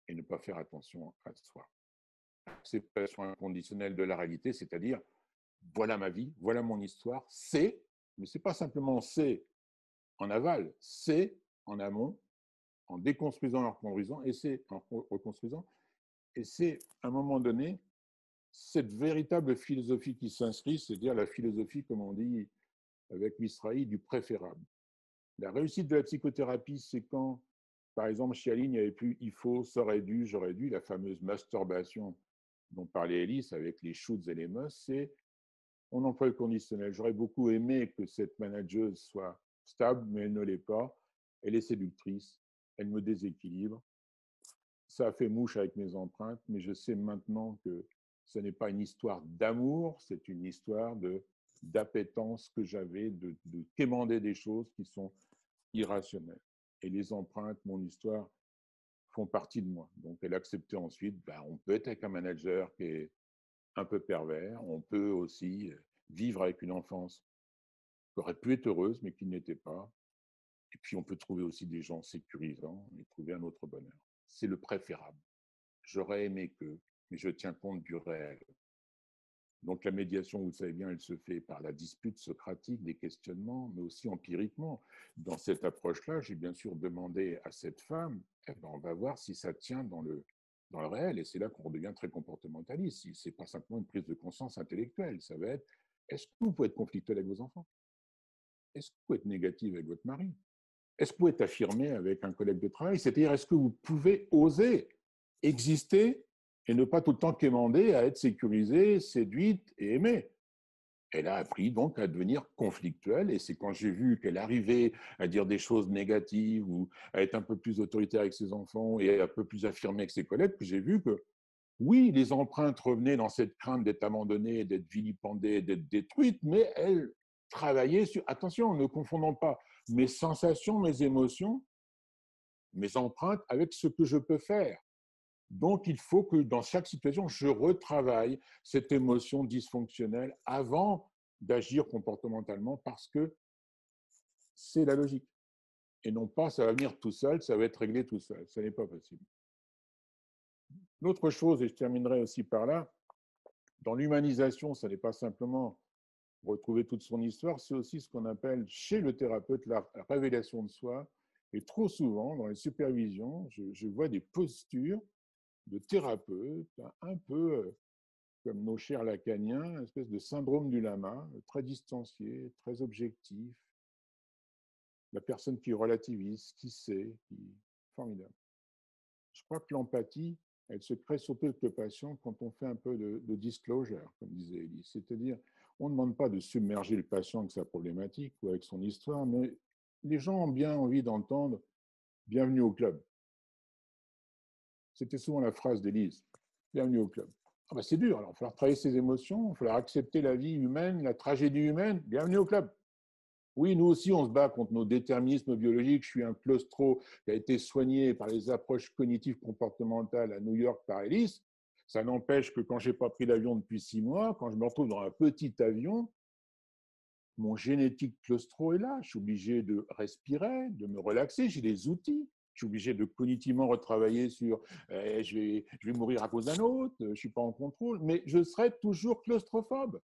et ne pas faire attention à soi. Acceptation inconditionnelle de la réalité, c'est-à-dire voilà ma vie, voilà mon histoire, c'est, mais ce n'est pas simplement c'est en aval, c'est en amont, en déconstruisant, en reconstruisant, et c'est en reconstruisant, et c'est à un moment donné cette véritable philosophie qui s'inscrit, c'est-à-dire la philosophie, comme on dit avec Misrahi, du préférable. La réussite de la psychothérapie, c'est quand, par exemple, chez Aline, il n'y avait plus il faut, ça aurait dû, j'aurais dû, la fameuse masturbation dont parlait Alice avec les shoots et les must, c'est on emploie le conditionnel. J'aurais beaucoup aimé que cette manageuse soit stable, mais elle ne l'est pas. Elle est séductrice, elle me déséquilibre. Ça a fait mouche avec mes empreintes, mais je sais maintenant que ce n'est pas une histoire d'amour, c'est une histoire d'appétence que j'avais, de quémander des choses qui sont irrationnelles. Et les empreintes, mon histoire, font partie de moi. Donc, elle acceptait ensuite, on peut être avec un manager qui est un peu pervers, on peut aussi vivre avec une enfance qui aurait pu être heureuse, mais qui ne l'était pas. Et puis, on peut trouver aussi des gens sécurisants et trouver un autre bonheur. C'est le préférable. J'aurais aimé que, mais je tiens compte du réel. Donc la médiation, vous le savez bien, elle se fait par la dispute socratique, des questionnements, mais aussi empiriquement. Dans cette approche-là, j'ai bien sûr demandé à cette femme, eh ben, on va voir si ça tient dans le réel. Et c'est là qu'on devient très comportementaliste. Ce n'est pas simplement une prise de conscience intellectuelle. Ça va être, est-ce que vous pouvez être conflictuel avec vos enfants? Est-ce que vous pouvez être négatif avec votre mari? Est-ce que vous pouvez être affirmé avec un collègue de travail? C'est-à-dire, est-ce que vous pouvez oser exister et ne pas tout le temps quémander à être sécurisée, séduite et aimée? Elle a appris donc à devenir conflictuelle et c'est quand j'ai vu qu'elle arrivait à dire des choses négatives ou à être un peu plus autoritaire avec ses enfants et un peu plus affirmée avec ses collègues que j'ai vu que oui, les empreintes revenaient dans cette crainte d'être abandonnée, d'être vilipendée, d'être détruite, mais elle travaillait sur, attention, ne confondons pas mes sensations, mes émotions, mes empreintes avec ce que je peux faire. Donc, il faut que dans chaque situation, je retravaille cette émotion dysfonctionnelle avant d'agir comportementalement parce que c'est la logique. Et non pas, ça va venir tout seul, ça va être réglé tout seul. Ce n'est pas possible. L'autre chose, et je terminerai aussi par là, dans l'humanisation, ce n'est pas simplement retrouver toute son histoire, c'est aussi ce qu'on appelle chez le thérapeute la révélation de soi. Et trop souvent, dans les supervisions, je vois des postures de thérapeutes un peu comme nos chers lacaniens, une espèce de syndrome du lama, très distancié, très objectif. La personne qui relativise, qui sait, qui formidable. Je crois que l'empathie, elle se crée surtout avec le patient quand on fait un peu de disclosure, comme disait Elise. C'est-à-dire, on ne demande pas de submerger le patient avec sa problématique ou avec son histoire, mais les gens ont bien envie d'entendre bienvenue au club. C'était souvent la phrase d'Élise. Bienvenue au club. Ah ben c'est dur, alors il va falloir travailler ses émotions, il va falloir accepter la vie humaine, la tragédie humaine. Bienvenue au club. Oui, nous aussi, on se bat contre nos déterminismes biologiques. Je suis un claustro qui a été soigné par les approches cognitives comportementales à New York par Ellis. Ça n'empêche que quand je n'ai pas pris l'avion depuis 6 mois, quand je me retrouve dans un petit avion, mon génétique claustro est là. Je suis obligé de respirer, de me relaxer. J'ai des outils. Je suis obligé de cognitivement retravailler sur je vais mourir à cause d'un autre, je ne suis pas en contrôle, mais je serai toujours claustrophobe.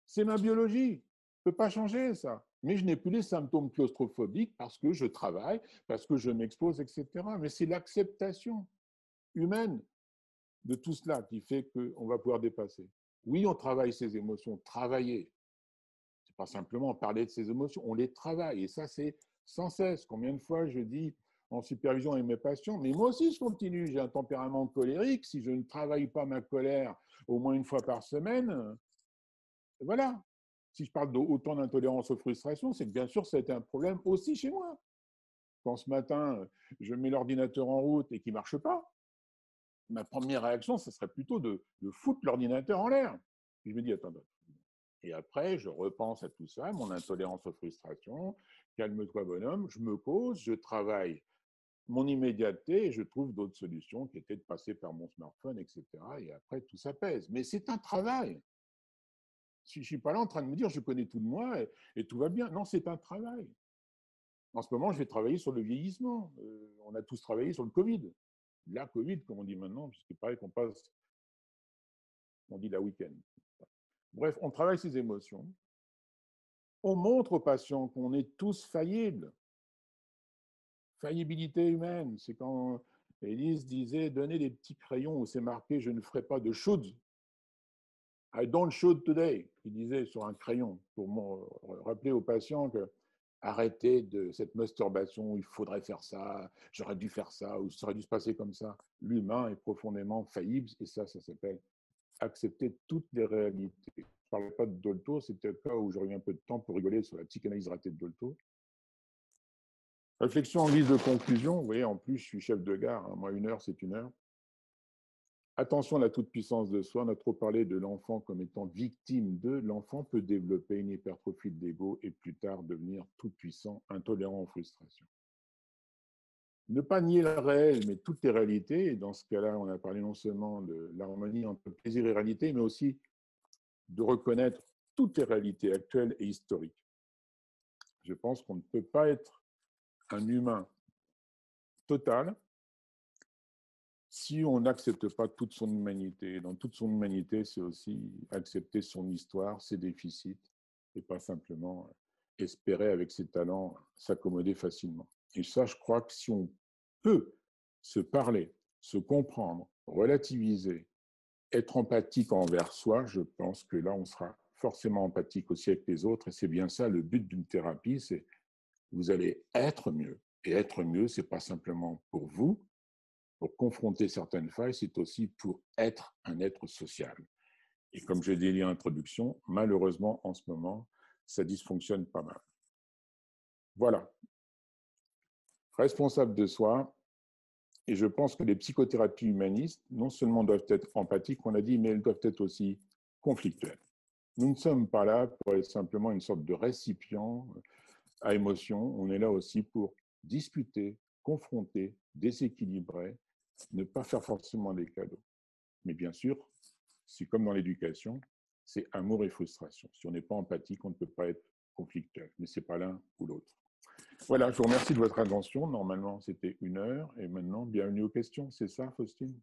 C'est ma biologie. Je ne peux pas changer ça. Mais je n'ai plus les symptômes claustrophobiques parce que je travaille, parce que je m'expose, etc. Mais c'est l'acceptation humaine de tout cela qui fait qu'on va pouvoir dépasser. Oui, on travaille ses émotions. Travailler, ce n'est pas simplement parler de ses émotions, on les travaille. Et ça, c'est sans cesse. Combien de fois je dis en supervision avec mes patients, mais moi aussi, je continue. J'ai un tempérament colérique. Si je ne travaille pas ma colère au moins une fois par semaine, voilà. Si je parle d'autant d'intolérance aux frustrations, c'est que bien sûr, ça a été un problème aussi chez moi. Quand ce matin, je mets l'ordinateur en route et qu'il ne marche pas, ma première réaction, ce serait plutôt de foutre l'ordinateur en l'air. Et je me dis, attends. Et après, je repense à tout ça, mon intolérance aux frustrations, calme-toi bonhomme, je me cause, je travaille mon immédiateté et je trouve d'autres solutions qui étaient de passer par mon smartphone, etc. Et après, tout s'apaise. Mais c'est un travail. Je ne suis pas là en train de me dire je connais tout de moi et tout va bien. Non, c'est un travail. En ce moment, je vais travailler sur le vieillissement. On a tous travaillé sur le Covid. La Covid, comme on dit maintenant, puisqu'il paraît qu'on passe, on dit la week-end. Bref, on travaille ses émotions. On montre aux patients qu'on est tous faillibles. Faillibilité humaine, c'est quand Élise disait donnez des petits crayons où c'est marqué je ne ferai pas de should. I don't should today, il disait sur un crayon, pour rappeler aux patients que arrêtez de cette masturbation, il faudrait faire ça, j'aurais dû faire ça, ou ça aurait dû se passer comme ça. L'humain est profondément faillible, et ça s'appelle accepter toutes les réalités. Je ne parle pas de Dolto, c'est peut-être le cas où j'aurais eu un peu de temps pour rigoler sur la psychanalyse ratée de Dolto. Réflexion en guise de conclusion, vous voyez, en plus, je suis chef de gare, hein, moi, 1 heure, c'est 1 heure. Attention à la toute-puissance de soi. On a trop parlé de l'enfant comme étant victime de. L'enfant peut développer une hypertrophie de l'ego et plus tard devenir tout-puissant, intolérant aux frustrations. Ne pas nier le réel, mais toutes les réalités. Et dans ce cas-là, on a parlé non seulement de l'harmonie entre plaisir et réalité, mais aussi de reconnaître toutes les réalités actuelles et historiques. Je pense qu'on ne peut pas être un humain total si on n'accepte pas toute son humanité, dans toute son humanité, c'est aussi accepter son histoire, ses déficits, et pas simplement espérer avec ses talents s'accommoder facilement. Et ça, je crois que si on peut se parler, se comprendre, relativiser, être empathique envers soi, je pense que là, on sera forcément empathique aussi avec les autres. Et c'est bien ça le but d'une thérapie, c'est vous allez être mieux. Et être mieux, ce n'est pas simplement pour vous, pour confronter certaines failles, c'est aussi pour être un être social. Et comme je l'ai dit en introduction, malheureusement, en ce moment, ça dysfonctionne pas mal. Voilà. Responsable de soi. Et je pense que les psychothérapies humanistes, non seulement doivent être empathiques, on a dit, mais elles doivent être aussi conflictuelles. Nous ne sommes pas là pour être simplement une sorte de récipient à émotion. On est là aussi pour discuter, confronter, déséquilibrer, ne pas faire forcément des cadeaux. Mais bien sûr, c'est comme dans l'éducation, c'est amour et frustration. Si on n'est pas empathique, on ne peut pas être conflictuel. Mais ce n'est pas l'un ou l'autre. Voilà, je vous remercie de votre attention. Normalement, c'était 1 heure. Et maintenant, bienvenue aux questions. C'est ça, Faustine ?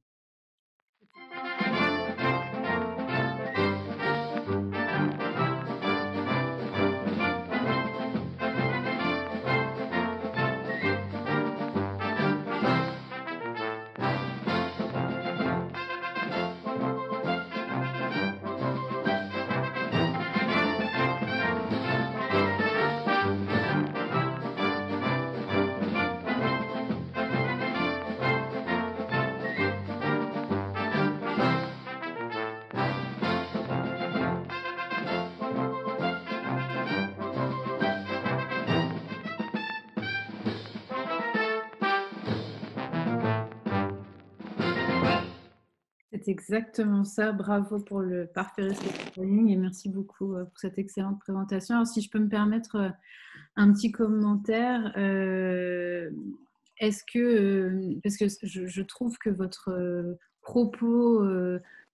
C'est exactement ça. Bravo pour le parfait storytelling et merci beaucoup pour cette excellente présentation. Alors, si je peux me permettre un petit commentaire, est-ce que, parce que je trouve que votre propos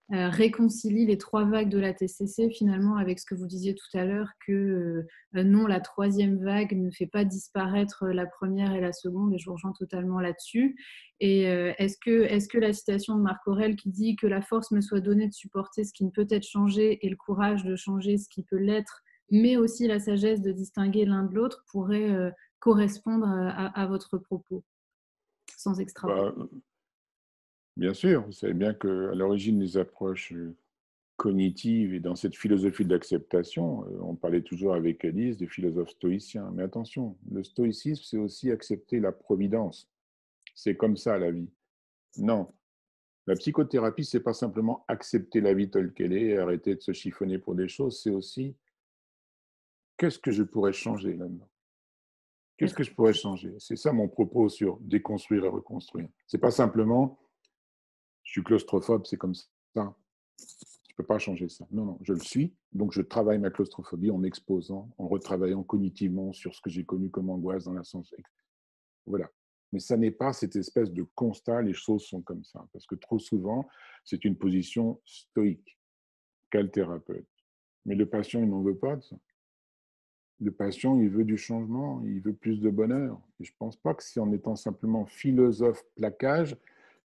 réconcilie les 3 vagues de la TCC finalement avec ce que vous disiez tout à l'heure, que non, la 3e vague ne fait pas disparaître la première et la seconde, et je vous rejoins totalement là-dessus. Et est-ce que la citation de Marc Aurèle qui dit que la force me soit donnée de supporter ce qui ne peut être changé et le courage de changer ce qui peut l'être, mais aussi la sagesse de distinguer l'un de l'autre pourrait correspondre à votre propos, sans extrapoler. Bien sûr, vous savez bien qu'à l'origine des approches cognitives et dans cette philosophie de l'acceptation, on parlait toujours avec Alice des philosophes stoïciens. Mais attention, le stoïcisme, c'est aussi accepter la providence. C'est comme ça la vie. Non, la psychothérapie, c'est pas simplement accepter la vie telle qu'elle est et arrêter de se chiffonner pour des choses, c'est aussi qu'est-ce que je pourrais changer là-dedans ? Qu'est-ce que je pourrais changer ? C'est ça mon propos sur déconstruire et reconstruire. C'est pas simplement je suis claustrophobe, c'est comme ça. Je ne peux pas changer ça. Non, non, je le suis. Donc, je travaille ma claustrophobie en m'exposant, en retravaillant cognitivement sur ce que j'ai connu comme angoisse dans la sens. Voilà. Mais ça n'est pas cette espèce de constat, les choses sont comme ça. Parce que trop souvent, c'est une position stoïque. Quel thérapeute ? Mais le patient, il n'en veut pas de ça. Le patient, il veut du changement, il veut plus de bonheur. Et je ne pense pas que c'est en étant simplement philosophe plaquage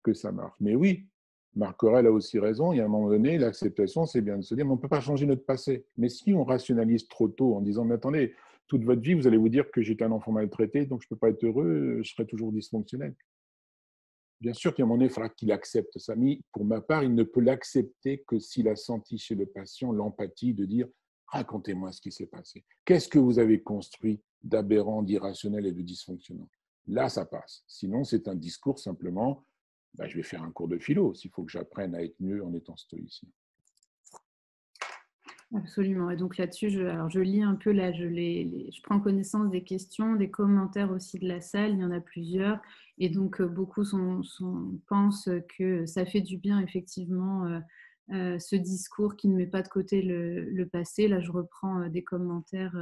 que ça marche. Mais oui, Marc Aurèle a aussi raison. Il y a un moment donné, l'acceptation, c'est bien de se dire, mais on ne peut pas changer notre passé. Mais si on rationalise trop tôt en disant, mais attendez, toute votre vie, vous allez vous dire que j'étais un enfant maltraité, donc je ne peux pas être heureux, je serai toujours dysfonctionnel. Bien sûr qu'à un moment donné, il faudra qu'il accepte ça. Mais pour ma part, il ne peut l'accepter que s'il a senti chez le patient l'empathie de dire, racontez-moi ce qui s'est passé. Qu'est-ce que vous avez construit d'aberrant, d'irrationnel et de dysfonctionnant ? Là, ça passe. Sinon, c'est un discours simplement, je vais faire un cours de philo s'il faut que j'apprenne à être mieux en étant stoïcien. Absolument. Et donc là-dessus, je lis un peu, là, je prends connaissance des questions, des commentaires aussi de la salle, il y en a plusieurs. Et donc, beaucoup pensent que ça fait du bien, effectivement, ce discours qui ne met pas de côté le passé. Là, je reprends des commentaires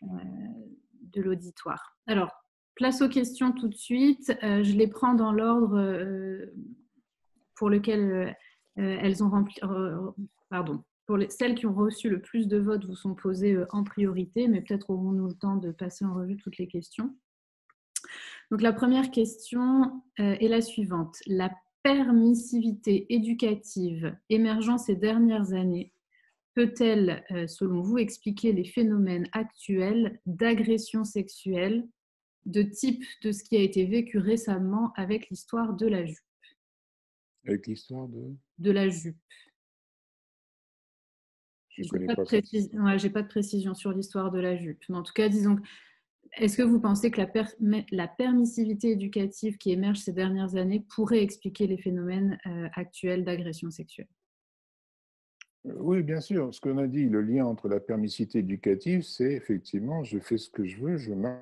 de l'auditoire. Alors, place aux questions tout de suite. Je les prends dans l'ordre pour lequel elles ont rempli... celles qui ont reçu le plus de votes vous sont posées en priorité, mais peut-être aurons-nous le temps de passer en revue toutes les questions. Donc, la première question est la suivante. La permissivité éducative émergeant ces dernières années peut-elle, selon vous, expliquer les phénomènes actuels d'agression sexuelle de type de ce qui a été vécu récemment avec l'histoire de la jupe? Avec l'histoire de... De la jupe. Je ne J'ai connais pas de pas cette précis histoire. ouais, j'ai pas de précision sur l'histoire de la jupe. Mais en tout cas, disons, est-ce que vous pensez que la permissivité éducative qui émerge ces dernières années pourrait expliquer les phénomènes actuels d'agression sexuelle? Oui, bien sûr. Ce qu'on a dit, le lien entre la permissivité éducative, c'est effectivement, je fais ce que je veux, je marche,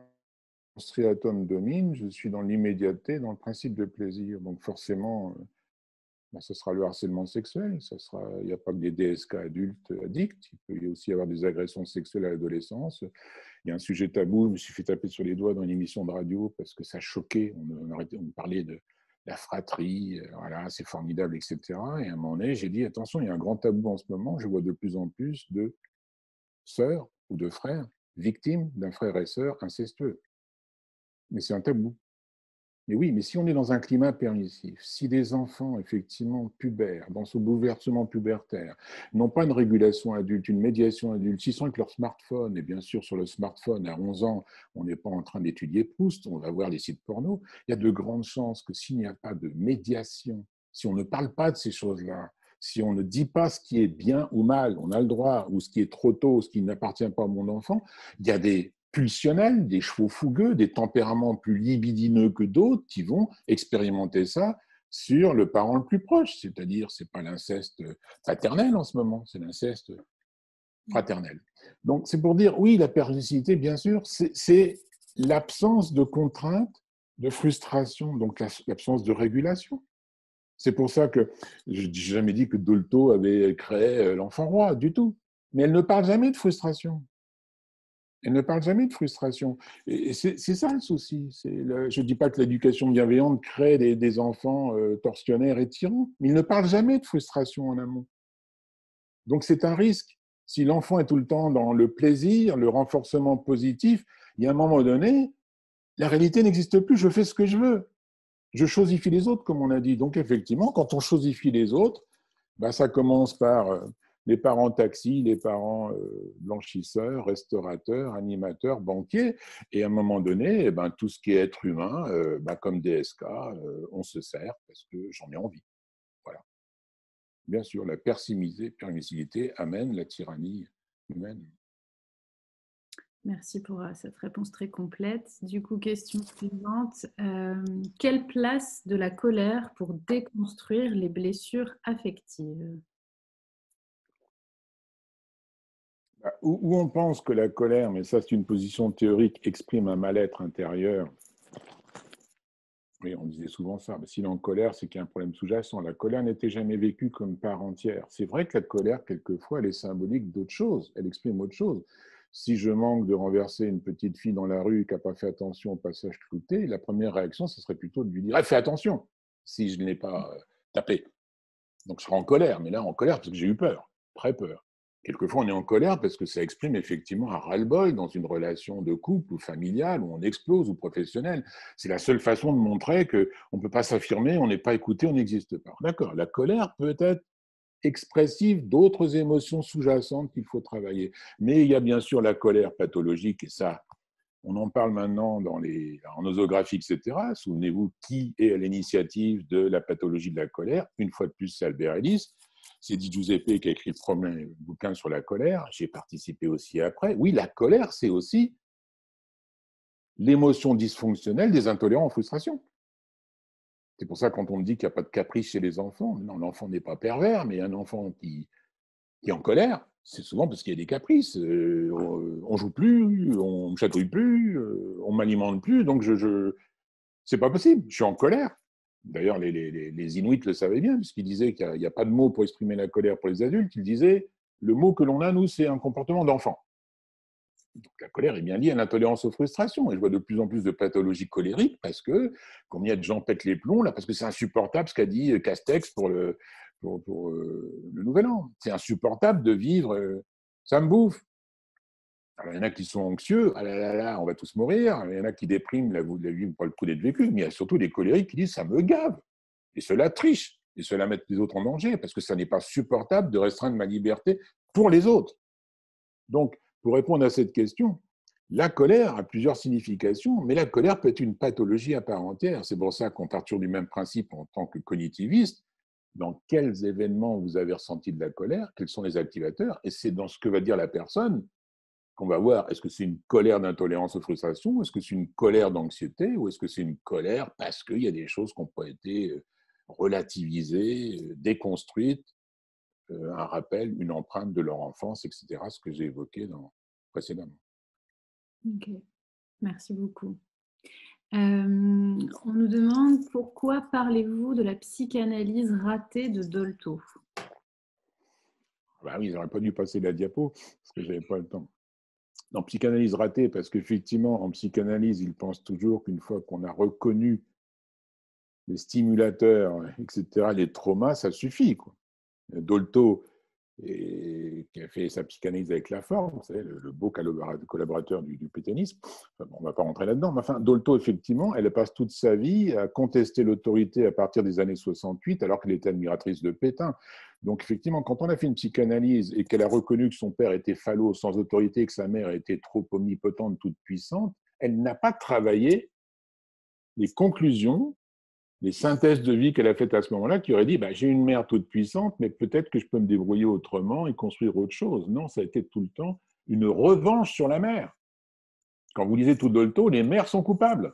mon striatum domine, je suis dans l'immédiateté, dans le principe de plaisir. Donc forcément, ce sera le harcèlement sexuel. Il n'y a pas que des DSK adultes addicts. Il peut y aussi avoir des agressions sexuelles à l'adolescence. Il y a un sujet tabou, je me suis fait taper sur les doigts dans une émission de radio parce que ça choquait. On parlait de la fratrie, voilà, c'est formidable, etc. Et à un moment donné, j'ai dit, attention, il y a un grand tabou en ce moment. Je vois de plus en plus de sœurs ou de frères victimes d'un frère et sœur incestueux. Mais c'est un tabou. Mais oui, mais si on est dans un climat permissif, si des enfants, effectivement, pubères, dans ce bouleversement pubertaire, n'ont pas une régulation adulte, une médiation adulte, s'ils sont avec leur smartphone, et bien sûr, sur le smartphone, à 11 ans, on n'est pas en train d'étudier Proust, on va voir des sites porno, il y a de grandes chances que s'il n'y a pas de médiation, si on ne parle pas de ces choses-là, si on ne dit pas ce qui est bien ou mal, on a le droit, ou ce qui est trop tôt, ce qui n'appartient pas à mon enfant, il y a des pulsionnels, des chevaux fougueux, des tempéraments plus libidineux que d'autres qui vont expérimenter ça sur le parent le plus proche. C'est-à-dire, c'est pas l'inceste paternel en ce moment, c'est l'inceste fraternel. Donc, c'est pour dire, oui, la permissivité, bien sûr, c'est l'absence de contrainte, de frustration, donc l'absence de régulation. C'est pour ça que je n'ai jamais dit que Dolto avait créé l'enfant roi, du tout. Mais elle ne parle jamais de frustration. Elle ne parle jamais de frustration. Et c'est ça le souci. Je ne dis pas que l'éducation bienveillante crée des enfants tortionnaires et tyrans, mais il ne parle jamais de frustration en amont. Donc c'est un risque. Si l'enfant est tout le temps dans le plaisir, le renforcement positif, il y a un moment donné, la réalité n'existe plus. Je fais ce que je veux. Je chosifie les autres, comme on a dit. Donc effectivement, quand on chosifie les autres, ça commence par les parents taxis, les parents blanchisseurs, restaurateurs, animateurs, banquiers. Et à un moment donné, tout ce qui est être humain, comme DSK, on se sert parce que j'en ai envie. Voilà. Bien sûr, la permissivité amène la tyrannie humaine. Merci pour cette réponse très complète. Du coup, question suivante. Quelle place de la colère pour déconstruire les blessures affectives? Où on pense que la colère, mais ça c'est une position théorique, exprime un mal-être intérieur. Oui, on disait souvent ça. Mais s'il est en colère, c'est qu'il y a un problème sous-jacent. La colère n'était jamais vécue comme part entière. C'est vrai que la colère, quelquefois, elle est symbolique d'autre chose. Elle exprime autre chose. Si je manque de renverser une petite fille dans la rue qui n'a pas fait attention au passage clouté, la première réaction, ce serait plutôt de lui dire fais attention si je ne l'ai pas tapé. Donc je serai en colère, mais là en colère parce que j'ai eu peur, très peur. Quelquefois on est en colère parce que ça exprime effectivement un ras-le-bol dans une relation de couple ou familiale où on explose ou professionnelle. C'est la seule façon de montrer qu'on ne peut pas s'affirmer, on n'est pas écouté, on n'existe pas. D'accord, la colère peut être expressive d'autres émotions sous-jacentes qu'il faut travailler. Mais il y a bien sûr la colère pathologique et ça, on en parle maintenant en nosographie, etc. Souvenez-vous qui est à l'initiative de la pathologie de la colère. Une fois de plus, c'est Albert Ellis. C'est Di Giuseppe qui a écrit le premier bouquin sur la colère. J'ai participé aussi après. Oui, la colère, c'est aussi l'émotion dysfonctionnelle des intolérants en frustration. C'est pour ça quand on me dit qu'il n'y a pas de caprice chez les enfants, non, l'enfant n'est pas pervers, mais un enfant qui est en colère, c'est souvent parce qu'il y a des caprices. On joue plus, on ne me chatouille plus, on m'alimente plus, donc c'est pas possible, je suis en colère. D'ailleurs, les Inuits le savaient bien, puisqu'ils disaient qu'il n'y a pas de mot pour exprimer la colère pour les adultes. Ils disaient, le mot que l'on a, nous, c'est un comportement d'enfant. Donc la colère est bien liée à l'intolérance aux frustrations. Et je vois de plus en plus de pathologies colériques parce que, combien de gens pètent les plombs, là, parce que c'est insupportable ce qu'a dit Castex pour le Nouvel An. C'est insupportable de vivre, ça me bouffe. Alors, il y en a qui sont anxieux, ah là là là, on va tous mourir. Il y en a qui dépriment, la vie pour le coup d'être vécu. Mais il y a surtout des colériques qui disent, ça me gave. Et cela triche, et cela met les autres en danger, parce que ça n'est pas supportable de restreindre ma liberté pour les autres. Donc, pour répondre à cette question, la colère a plusieurs significations, mais la colère peut être une pathologie à part entière. C'est pour ça qu'on part toujours du même principe en tant que cognitiviste. Dans quels événements vous avez ressenti de la colère, quels sont les activateurs, et c'est dans ce que va dire la personne qu'on va voir, est-ce que c'est une colère d'intolérance aux frustrations, est-ce que c'est une colère d'anxiété, ou est-ce que c'est une colère parce qu'il y a des choses qui n'ont pas été relativisées, déconstruites, un rappel, une empreinte de leur enfance, etc., ce que j'ai évoqué précédemment. Ok, merci beaucoup. On nous demande pourquoi parlez-vous de la psychanalyse ratée de Dolto? Ben oui, ils n'auraient pas dû passer la diapo, parce que je n'avais pas le temps. Non, psychanalyse ratée, parce qu'effectivement, en psychanalyse, ils pensent toujours qu'une fois qu'on a reconnu les stimulateurs, etc., les traumas, ça suffit, quoi. Dolto, qui a fait sa psychanalyse avec Laforgue, vous savez, le beau collaborateur du pétainisme. Enfin, bon, on ne va pas rentrer là-dedans. Mais enfin, Dolto, effectivement, elle passe toute sa vie à contester l'autorité à partir des années 68, alors qu'elle était admiratrice de Pétain. Donc, effectivement, quand on a fait une psychanalyse et qu'elle a reconnu que son père était falot, sans autorité, que sa mère était trop omnipotente, toute puissante, elle n'a pas travaillé les conclusions, les synthèses de vie qu'elle a faites à ce moment-là, qui auraient dit j'ai une mère toute puissante, mais peut-être que je peux me débrouiller autrement et construire autre chose. Non, ça a été tout le temps une revanche sur la mère. Quand vous lisez tout Dolto, les mères sont coupables.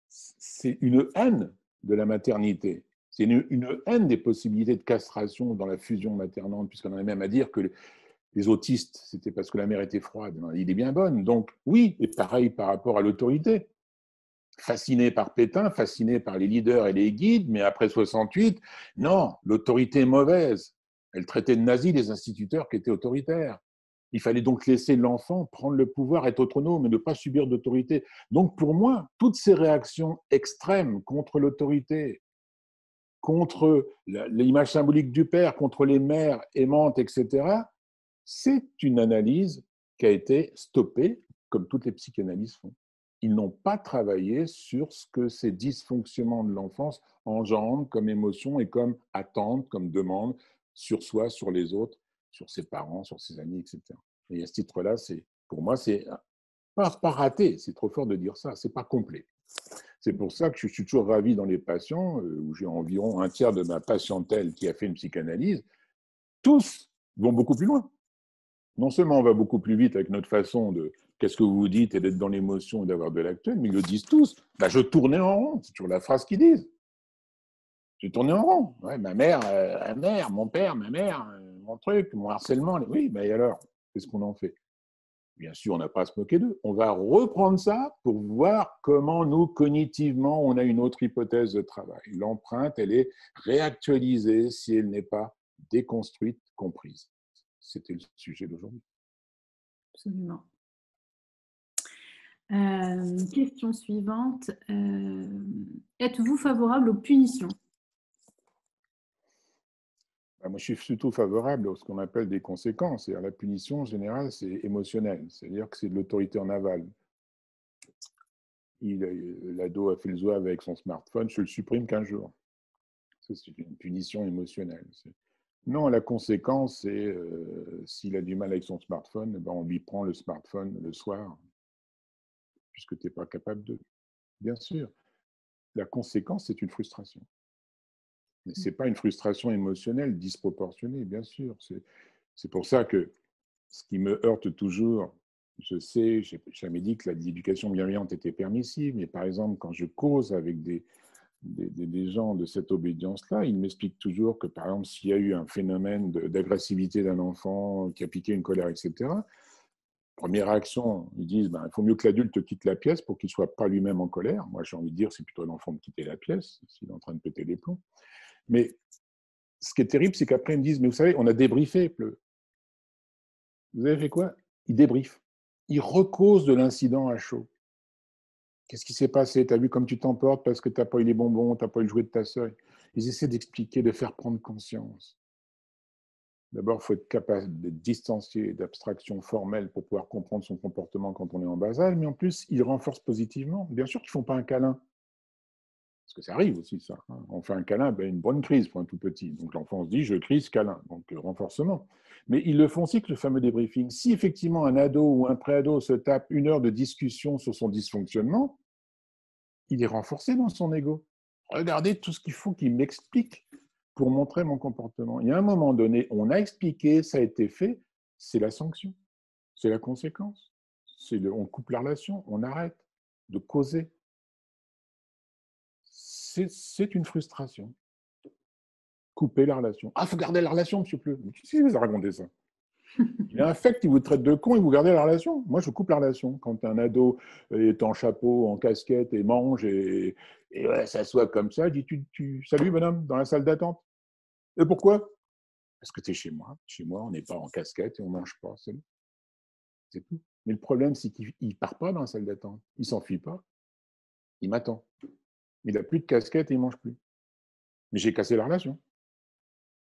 C'est une haine de la maternité. C'est une haine des possibilités de castration dans la fusion maternante, puisqu'on en est même à dire que les autistes, c'était parce que la mère était froide. Il est bien bonne. Donc oui, et pareil par rapport à l'autorité. Fasciné par Pétain, fasciné par les leaders et les guides, mais après 68, non, l'autorité est mauvaise. Elle traitait de nazis les instituteurs qui étaient autoritaires. Il fallait donc laisser l'enfant prendre le pouvoir, être autonome et ne pas subir d'autorité. Donc pour moi, toutes ces réactions extrêmes contre l'autorité, contre l'image symbolique du père, contre les mères aimantes, etc., c'est une analyse qui a été stoppée, comme toutes les psychanalyses font. Ils n'ont pas travaillé sur ce que ces dysfonctionnements de l'enfance engendrent comme émotion et comme attente, comme demande sur soi, sur les autres, sur ses parents, sur ses amis, etc. Et à ce titre-là, pour moi, c'est pas raté, c'est trop fort de dire ça, c'est pas complet. C'est pour ça que je suis toujours ravi dans les patients, où j'ai environ un tiers de ma patientèle qui a fait une psychanalyse, tous vont beaucoup plus loin. Non seulement on va beaucoup plus vite avec notre façon de qu'est-ce que vous dites et d'être dans l'émotion et d'avoir de l'actuel, mais ils le disent tous. Je tournais en rond, c'est toujours la phrase qu'ils disent. J'ai tourné en rond. Ouais, ma mère, mon père, ma mère, mon truc, mon harcèlement. Oui, et alors, qu'est-ce qu'on en fait? Bien sûr, on n'a pas à se moquer d'eux. On va reprendre ça pour voir comment nous, cognitivement, on a une autre hypothèse de travail. L'empreinte, elle est réactualisée si elle n'est pas déconstruite, comprise. C'était le sujet d'aujourd'hui. Absolument. Question suivante. Êtes-vous favorable aux punitions? Moi, je suis surtout favorable à ce qu'on appelle des conséquences. C'est-à-dire la punition, en général, c'est émotionnel. C'est-à-dire que c'est de l'autorité en aval. L'ado a fait le zouave avec son smartphone, je le supprime 15 jours. Ça, c'est une punition émotionnelle. Non, la conséquence, c'est s'il a du mal avec son smartphone, on lui prend le smartphone le soir, puisque tu n'es pas capable de. Bien sûr, la conséquence, c'est une frustration. Mais ce n'est pas une frustration émotionnelle disproportionnée, bien sûr. C'est pour ça que ce qui me heurte toujours, je sais, je n'ai jamais dit que l'éducation bienveillante était permissive, mais par exemple, quand je cause avec des gens de cette obédience-là, ils m'expliquent toujours que, par exemple, s'il y a eu un phénomène d'agressivité d'un enfant qui a piqué une colère, etc., première réaction, ils disent il faut mieux que l'adulte quitte la pièce pour qu'il ne soit pas lui-même en colère. Moi, j'ai envie de dire c'est plutôt l'enfant de quitter la pièce s'il est en train de péter les plombs. Mais ce qui est terrible, c'est qu'après, ils me disent mais vous savez, on a débriefé, Pleu. Vous avez fait quoi? Ils débriefent. Ils recausent de l'incident à chaud. Qu'est-ce qui s'est passé? Tu as vu comme tu t'emportes parce que tu n'as pas eu les bonbons, tu n'as pas eu le jouet de ta sœur. Ils essaient d'expliquer, de faire prendre conscience. D'abord, il faut être capable de distancier d'abstraction formelle pour pouvoir comprendre son comportement quand on est en bas âge, mais en plus, ils renforcent positivement. Bien sûr qu'ils ne font pas un câlin. Parce que ça arrive aussi, ça. Hein. On fait un câlin, ben, une bonne crise pour un tout petit. Donc l'enfant se dit, je crise, câlin. Donc renforcement. Mais ils le font aussi que le fameux débriefing. Si effectivement un ado ou un préado se tape 1 heure de discussion sur son dysfonctionnement, il est renforcé dans son ego. Regardez tout ce qu'il faut qu'il m'explique pour montrer mon comportement. Il y a un moment donné, on a expliqué, ça a été fait, c'est la sanction, c'est la conséquence. On coupe la relation, on arrête de causer. C'est une frustration. Couper la relation. Ah, il faut garder la relation, monsieur Pleu. Mais qui vous a raconté ça? Il y a un fait qui vous traite de con et vous gardez la relation. Moi, je coupe la relation. Quand un ado est en chapeau, en casquette et mange et ouais, s'assoit comme ça, je dis salut, bonhomme, dans la salle d'attente. Et pourquoi? Parce que tu es chez moi. Chez moi, on n'est pas en casquette et on ne mange pas. C'est tout. Mais le problème, c'est qu'il ne part pas dans la salle d'attente. Il ne s'enfuit pas. Il m'attend. Il n'a plus de casquette et il ne mange plus. Mais j'ai cassé la relation.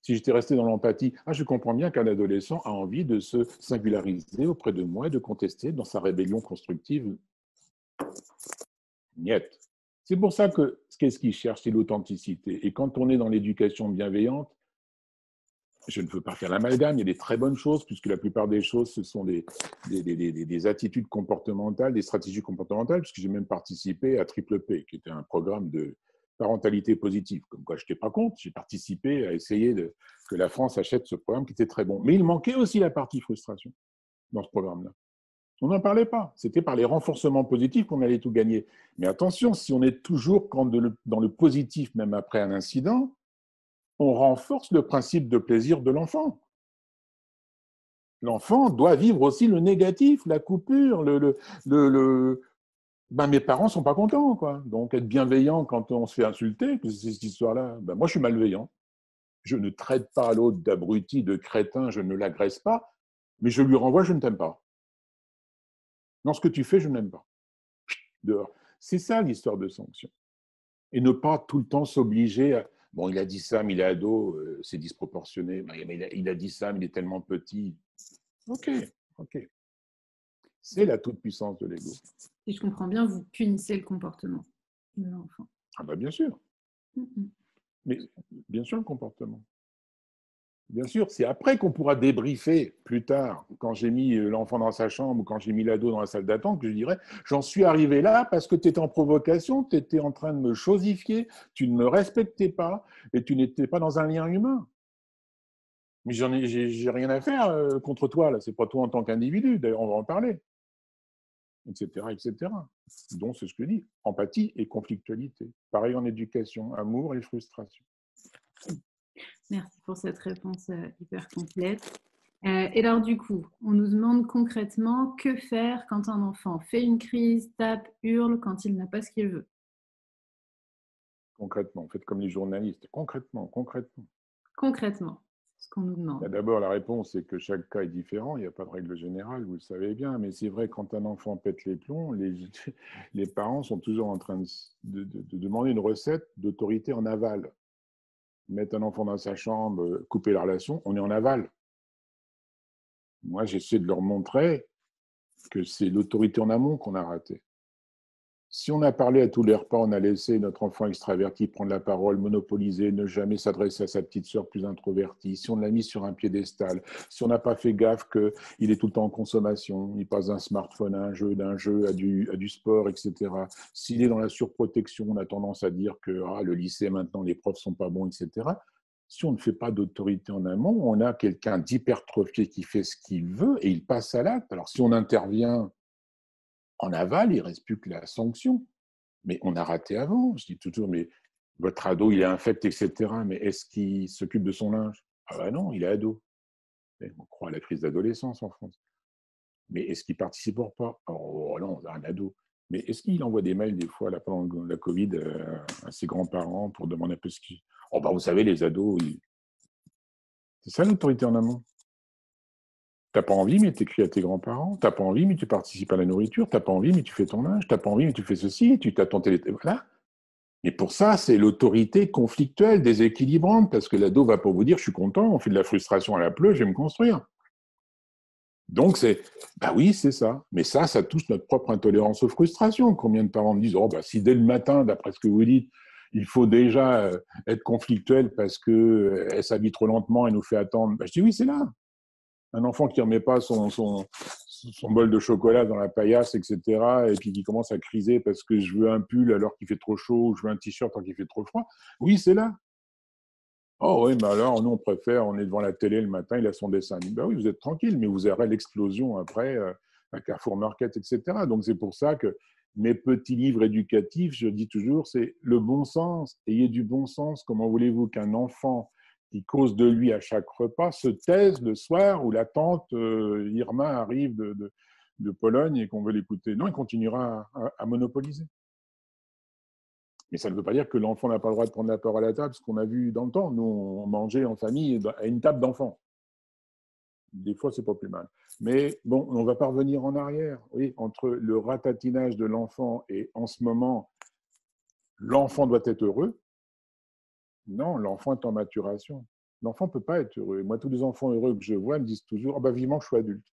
Si j'étais resté dans l'empathie, je comprends bien qu'un adolescent a envie de se singulariser auprès de moi et de contester dans sa rébellion constructive. Niet. C'est pour ça que qu'est-ce qu'il cherche, c'est l'authenticité. Et quand on est dans l'éducation bienveillante, je ne veux pas faire l'amalgame, il y a des très bonnes choses, puisque la plupart des choses, ce sont des attitudes comportementales, des stratégies comportementales, puisque j'ai même participé à Triple P, qui était un programme de parentalité positive. Comme quoi, je n'étais pas contre, j'ai participé à essayer que la France achète ce programme qui était très bon. Mais il manquait aussi la partie frustration dans ce programme-là. On n'en parlait pas. C'était par les renforcements positifs qu'on allait tout gagner. Mais attention, si on est toujours dans le positif, même après un incident, on renforce le principe de plaisir de l'enfant. L'enfant doit vivre aussi le négatif, la coupure, mes parents ne sont pas contents, quoi. Donc, être bienveillant quand on se fait insulter, c'est cette histoire-là. Moi, je suis malveillant. Je ne traite pas l'autre d'abruti, de crétin, je ne l'agresse pas, mais je lui renvoie, je ne t'aime pas. Non, ce que tu fais, je n'aime pas. Dehors. C'est ça l'histoire de sanction. Et ne pas tout le temps s'obliger à... Bon, il a dit ça, mais il est ado, c'est disproportionné. Il a dit ça, mais il est tellement petit. Ok. C'est la toute-puissance de l'ego. Si je comprends bien, vous punissez le comportement de l'enfant. Bien sûr. Mais bien sûr, le comportement. Bien sûr, c'est après qu'on pourra débriefer plus tard, quand j'ai mis l'enfant dans sa chambre ou quand j'ai mis l'ado dans la salle d'attente, que je dirais, j'en suis arrivé là parce que tu étais en provocation, tu étais en train de me chosifier, tu ne me respectais pas et tu n'étais pas dans un lien humain. Mais j'ai rien à faire contre toi, là. C'est pas toi en tant qu'individu, d'ailleurs on va en parler, etc., etc. Donc c'est ce que je dis, empathie et conflictualité. Pareil en éducation, amour et frustration. Merci pour cette réponse hyper complète. Et alors du coup, on nous demande concrètement que faire quand un enfant fait une crise, tape, hurle, quand il n'a pas ce qu'il veut. Concrètement, faites comme les journalistes. Concrètement. Concrètement, ce qu'on nous demande. D'abord, la réponse, c'est que chaque cas est différent. Il n'y a pas de règle générale, vous le savez bien. Mais c'est vrai, quand un enfant pète les plombs, les parents sont toujours en train de demander une recette d'autorité en aval. Mettre un enfant dans sa chambre, couper la relation, on est en aval. Moi, j'essaie de leur montrer que c'est l'autorité en amont qu'on a ratée. Si on a parlé à tous les repas, on a laissé notre enfant extraverti prendre la parole, monopoliser, ne jamais s'adresser à sa petite sœur plus introvertie, si on l'a mis sur un piédestal, si on n'a pas fait gaffe qu'il est tout le temps en consommation, il passe d'un smartphone à un jeu, d'un jeu à du sport, etc. S'il est dans la surprotection, on a tendance à dire que le lycée maintenant, les profs sont pas bons, etc. Si on ne fait pas d'autorité en amont, on a quelqu'un d'hypertrophié qui fait ce qu'il veut et il passe à l'acte. Alors si on intervient en aval, il ne reste plus que la sanction. Mais on a raté avant. Je dis toujours, mais votre ado, il est infect, etc. Mais est-ce qu'il s'occupe de son linge? Non, il est ado. On croit à la crise d'adolescence en France. Mais est-ce qu'il participe au repas? Oh non, un ado. Mais est-ce qu'il envoie des mails des fois, là, pendant la Covid, à ses grands-parents pour demander un peu ce qu'ils... vous savez, les ados, c'est ça l'autorité en amont. T'as pas envie, mais tu écris à tes grands-parents. T'as pas envie, mais tu participes à la nourriture. T'as pas envie, mais tu fais ton linge. T'as pas envie, mais tu fais ceci. Tu t'as ton téléphone. Voilà. Et pour ça, c'est l'autorité conflictuelle, déséquilibrante, parce que l'ado va pas vous dire, je suis content, on fait de la frustration à la pleuve, je vais me construire. Donc, oui, c'est ça. Mais ça touche notre propre intolérance aux frustrations. Combien de parents me disent, si dès le matin, d'après ce que vous dites, il faut déjà être conflictuel parce qu'elle s'habille trop lentement et nous fait attendre. Ben, je dis oui, c'est là. Un enfant qui ne remet pas son bol de chocolat dans la paillasse, etc., et puis qui commence à criser parce que je veux un pull alors qu'il fait trop chaud, ou je veux un t-shirt alors qu'il fait trop froid. Oui, c'est là. Oh oui, mais alors, nous, on préfère, on est devant la télé le matin, il a son dessin. Ben oui, vous êtes tranquille, mais vous aurez l'explosion après à Carrefour Market, etc. Donc, c'est pour ça que mes petits livres éducatifs, je dis toujours, c'est le bon sens. Ayez du bon sens. Comment voulez-vous qu'un enfant qui cause de lui à chaque repas se taise le soir où la tante Irma arrive de Pologne et qu'on veut l'écouter? Non, il continuera à monopoliser. Mais ça ne veut pas dire que l'enfant n'a pas le droit de prendre la parole à la table, ce qu'on a vu dans le temps. Nous, on mangeait en famille à une table d'enfants. Des fois, c'est pas plus mal. Mais bon, on va pas revenir en arrière. Oui, entre le ratatinage de l'enfant et en ce moment, l'enfant doit être heureux. Non, l'enfant est en maturation. L'enfant ne peut pas être heureux. Et moi, tous les enfants heureux que je vois me disent toujours oh, bah, vivement que je sois adulte.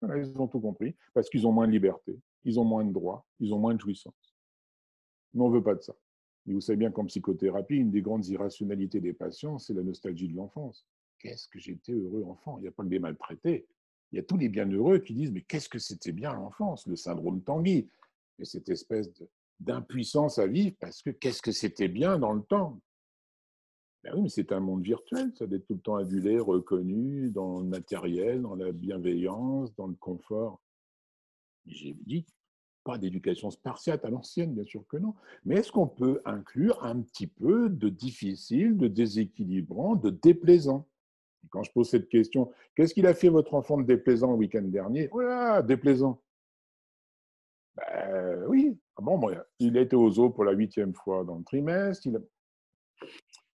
Voilà, ils ont tout compris parce qu'ils ont moins de liberté, ils ont moins de droits, ils ont moins de jouissance. Mais on ne veut pas de ça. Et vous savez bien qu'en psychothérapie, une des grandes irrationalités des patients, c'est la nostalgie de l'enfance. Qu'est-ce que j'étais heureux enfant? Il n'y a pas que des maltraités. Il y a tous les bienheureux qui disent mais qu'est-ce que c'était bien l'enfance? Le syndrome Tanguy. Et cette espèce d'impuissance à vivre parce que qu'est-ce que c'était bien dans le temps? Ben oui, mais c'est un monde virtuel, ça d'être tout le temps adulé, reconnu, dans le matériel, dans la bienveillance, dans le confort. J'ai dit, pas d'éducation spartiate à l'ancienne, bien sûr que non. Mais est-ce qu'on peut inclure un petit peu de difficile, de déséquilibrant, de déplaisant? Et quand je pose cette question, qu'est-ce qu'il a fait votre enfant de déplaisant le week-end dernier? Voilà, déplaisant. Ben, oui. Ah bon, bon, il a été au zoo pour la 8e fois dans le trimestre.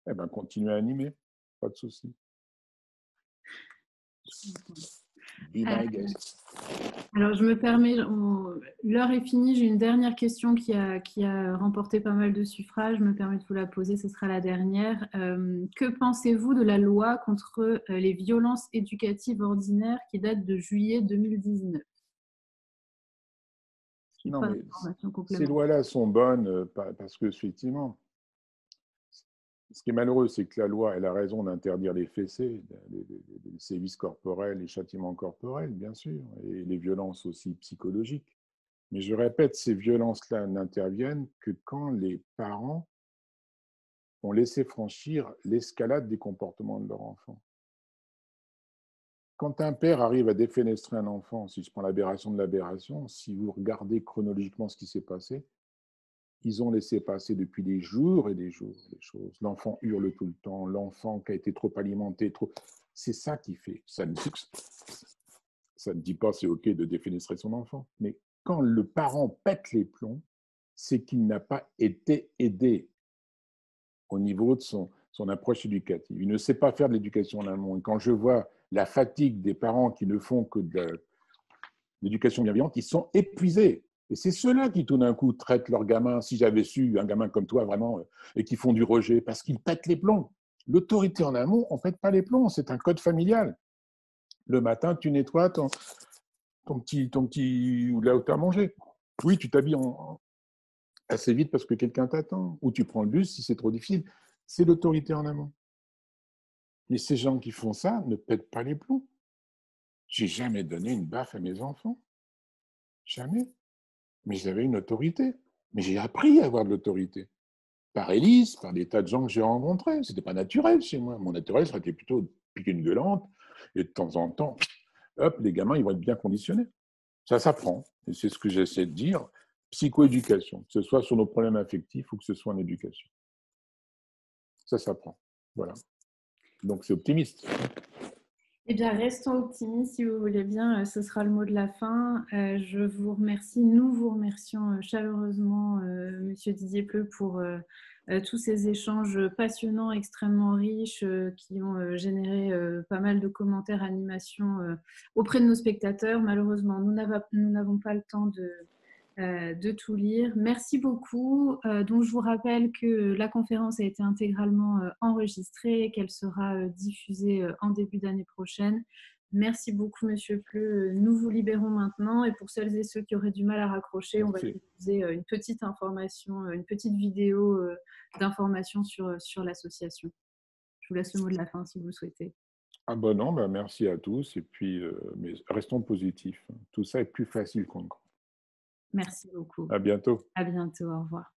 Eh ben, continuez à animer. Pas de souci. Be my guest. Alors, je me permets, l'heure est finie. J'ai une dernière question qui a remporté pas mal de suffrages. Je me permets de vous la poser, ce sera la dernière. Que pensez-vous de la loi contre les violences éducatives ordinaires qui date de juillet 2019? Je n'ai Non, pas mais d'informations ces complémentaires. lois-là sont bonnes parce que, effectivement, ce qui est malheureux, c'est que la loi, elle a raison d'interdire les fessées, les sévices corporels, les châtiments corporels, bien sûr, et les violences aussi psychologiques. Mais je répète, ces violences-là n'interviennent que quand les parents ont laissé franchir l'escalade des comportements de leur enfant. Quand un père arrive à défenestrer un enfant, si je prends l'aberration de l'aberration, si vous regardez chronologiquement ce qui s'est passé, ils ont laissé passer depuis des jours et des jours les choses. L'enfant hurle tout le temps, l'enfant qui a été trop alimenté, trop. C'est ça qui fait. Ça ne dit pas c'est OK de défenestrer son enfant. Mais quand le parent pète les plombs, c'est qu'il n'a pas été aidé au niveau de son approche éducative. Il ne sait pas faire de l'éducation en amont. Et quand je vois la fatigue des parents qui ne font que de l'éducation bienveillante, ils sont épuisés. Et c'est ceux-là qui, tout d'un coup, traitent leur gamin, si j'avais su, un gamin comme toi, vraiment, et qui font du rejet, parce qu'ils pètent les plombs. L'autorité en amont, on ne pète pas les plombs, c'est un code familial. Le matin, tu nettoies ton petit ou là où tu as mangé. Oui, tu t'habilles assez vite parce que quelqu'un t'attend. Ou tu prends le bus si c'est trop difficile. C'est l'autorité en amont. Mais ces gens qui font ça ne pètent pas les plombs. J'ai jamais donné une baffe à mes enfants. Jamais. Mais j'avais une autorité. Mais j'ai appris à avoir de l'autorité. Par Élise, par des tas de gens que j'ai rencontrés. Ce n'était pas naturel chez moi. Mon naturel, ça aurait été plutôt de piquer une gueulante. Et de temps en temps, hop, les gamins, ils vont être bien conditionnés. Ça s'apprend. Et c'est ce que j'essaie de dire. Psychoéducation, que ce soit sur nos problèmes affectifs ou que ce soit en éducation. Ça s'apprend. Voilà. Donc, c'est optimiste. Eh bien, restons optimistes si vous voulez bien. Ce sera le mot de la fin. Je vous remercie. Nous vous remercions chaleureusement, Monsieur Didier Pleu, pour tous ces échanges passionnants, extrêmement riches, qui ont généré pas mal de commentaires, animations auprès de nos spectateurs. Malheureusement, nous n'avons pas le temps de tout lire. Merci beaucoup. Donc, je vous rappelle que la conférence a été intégralement enregistrée et qu'elle sera diffusée en début d'année prochaine. Merci beaucoup, Monsieur Pleu. Nous vous libérons maintenant. Et pour celles et ceux qui auraient du mal à raccrocher, on va Merci. diffuser une petite information, une petite vidéo d'information sur l'association. Je vous laisse le mot de la fin si vous le souhaitez. Ah ben non, ben merci à tous et puis mais restons positifs. Tout ça est plus facile qu'on ne croit. Merci beaucoup. À bientôt. À bientôt. Au revoir.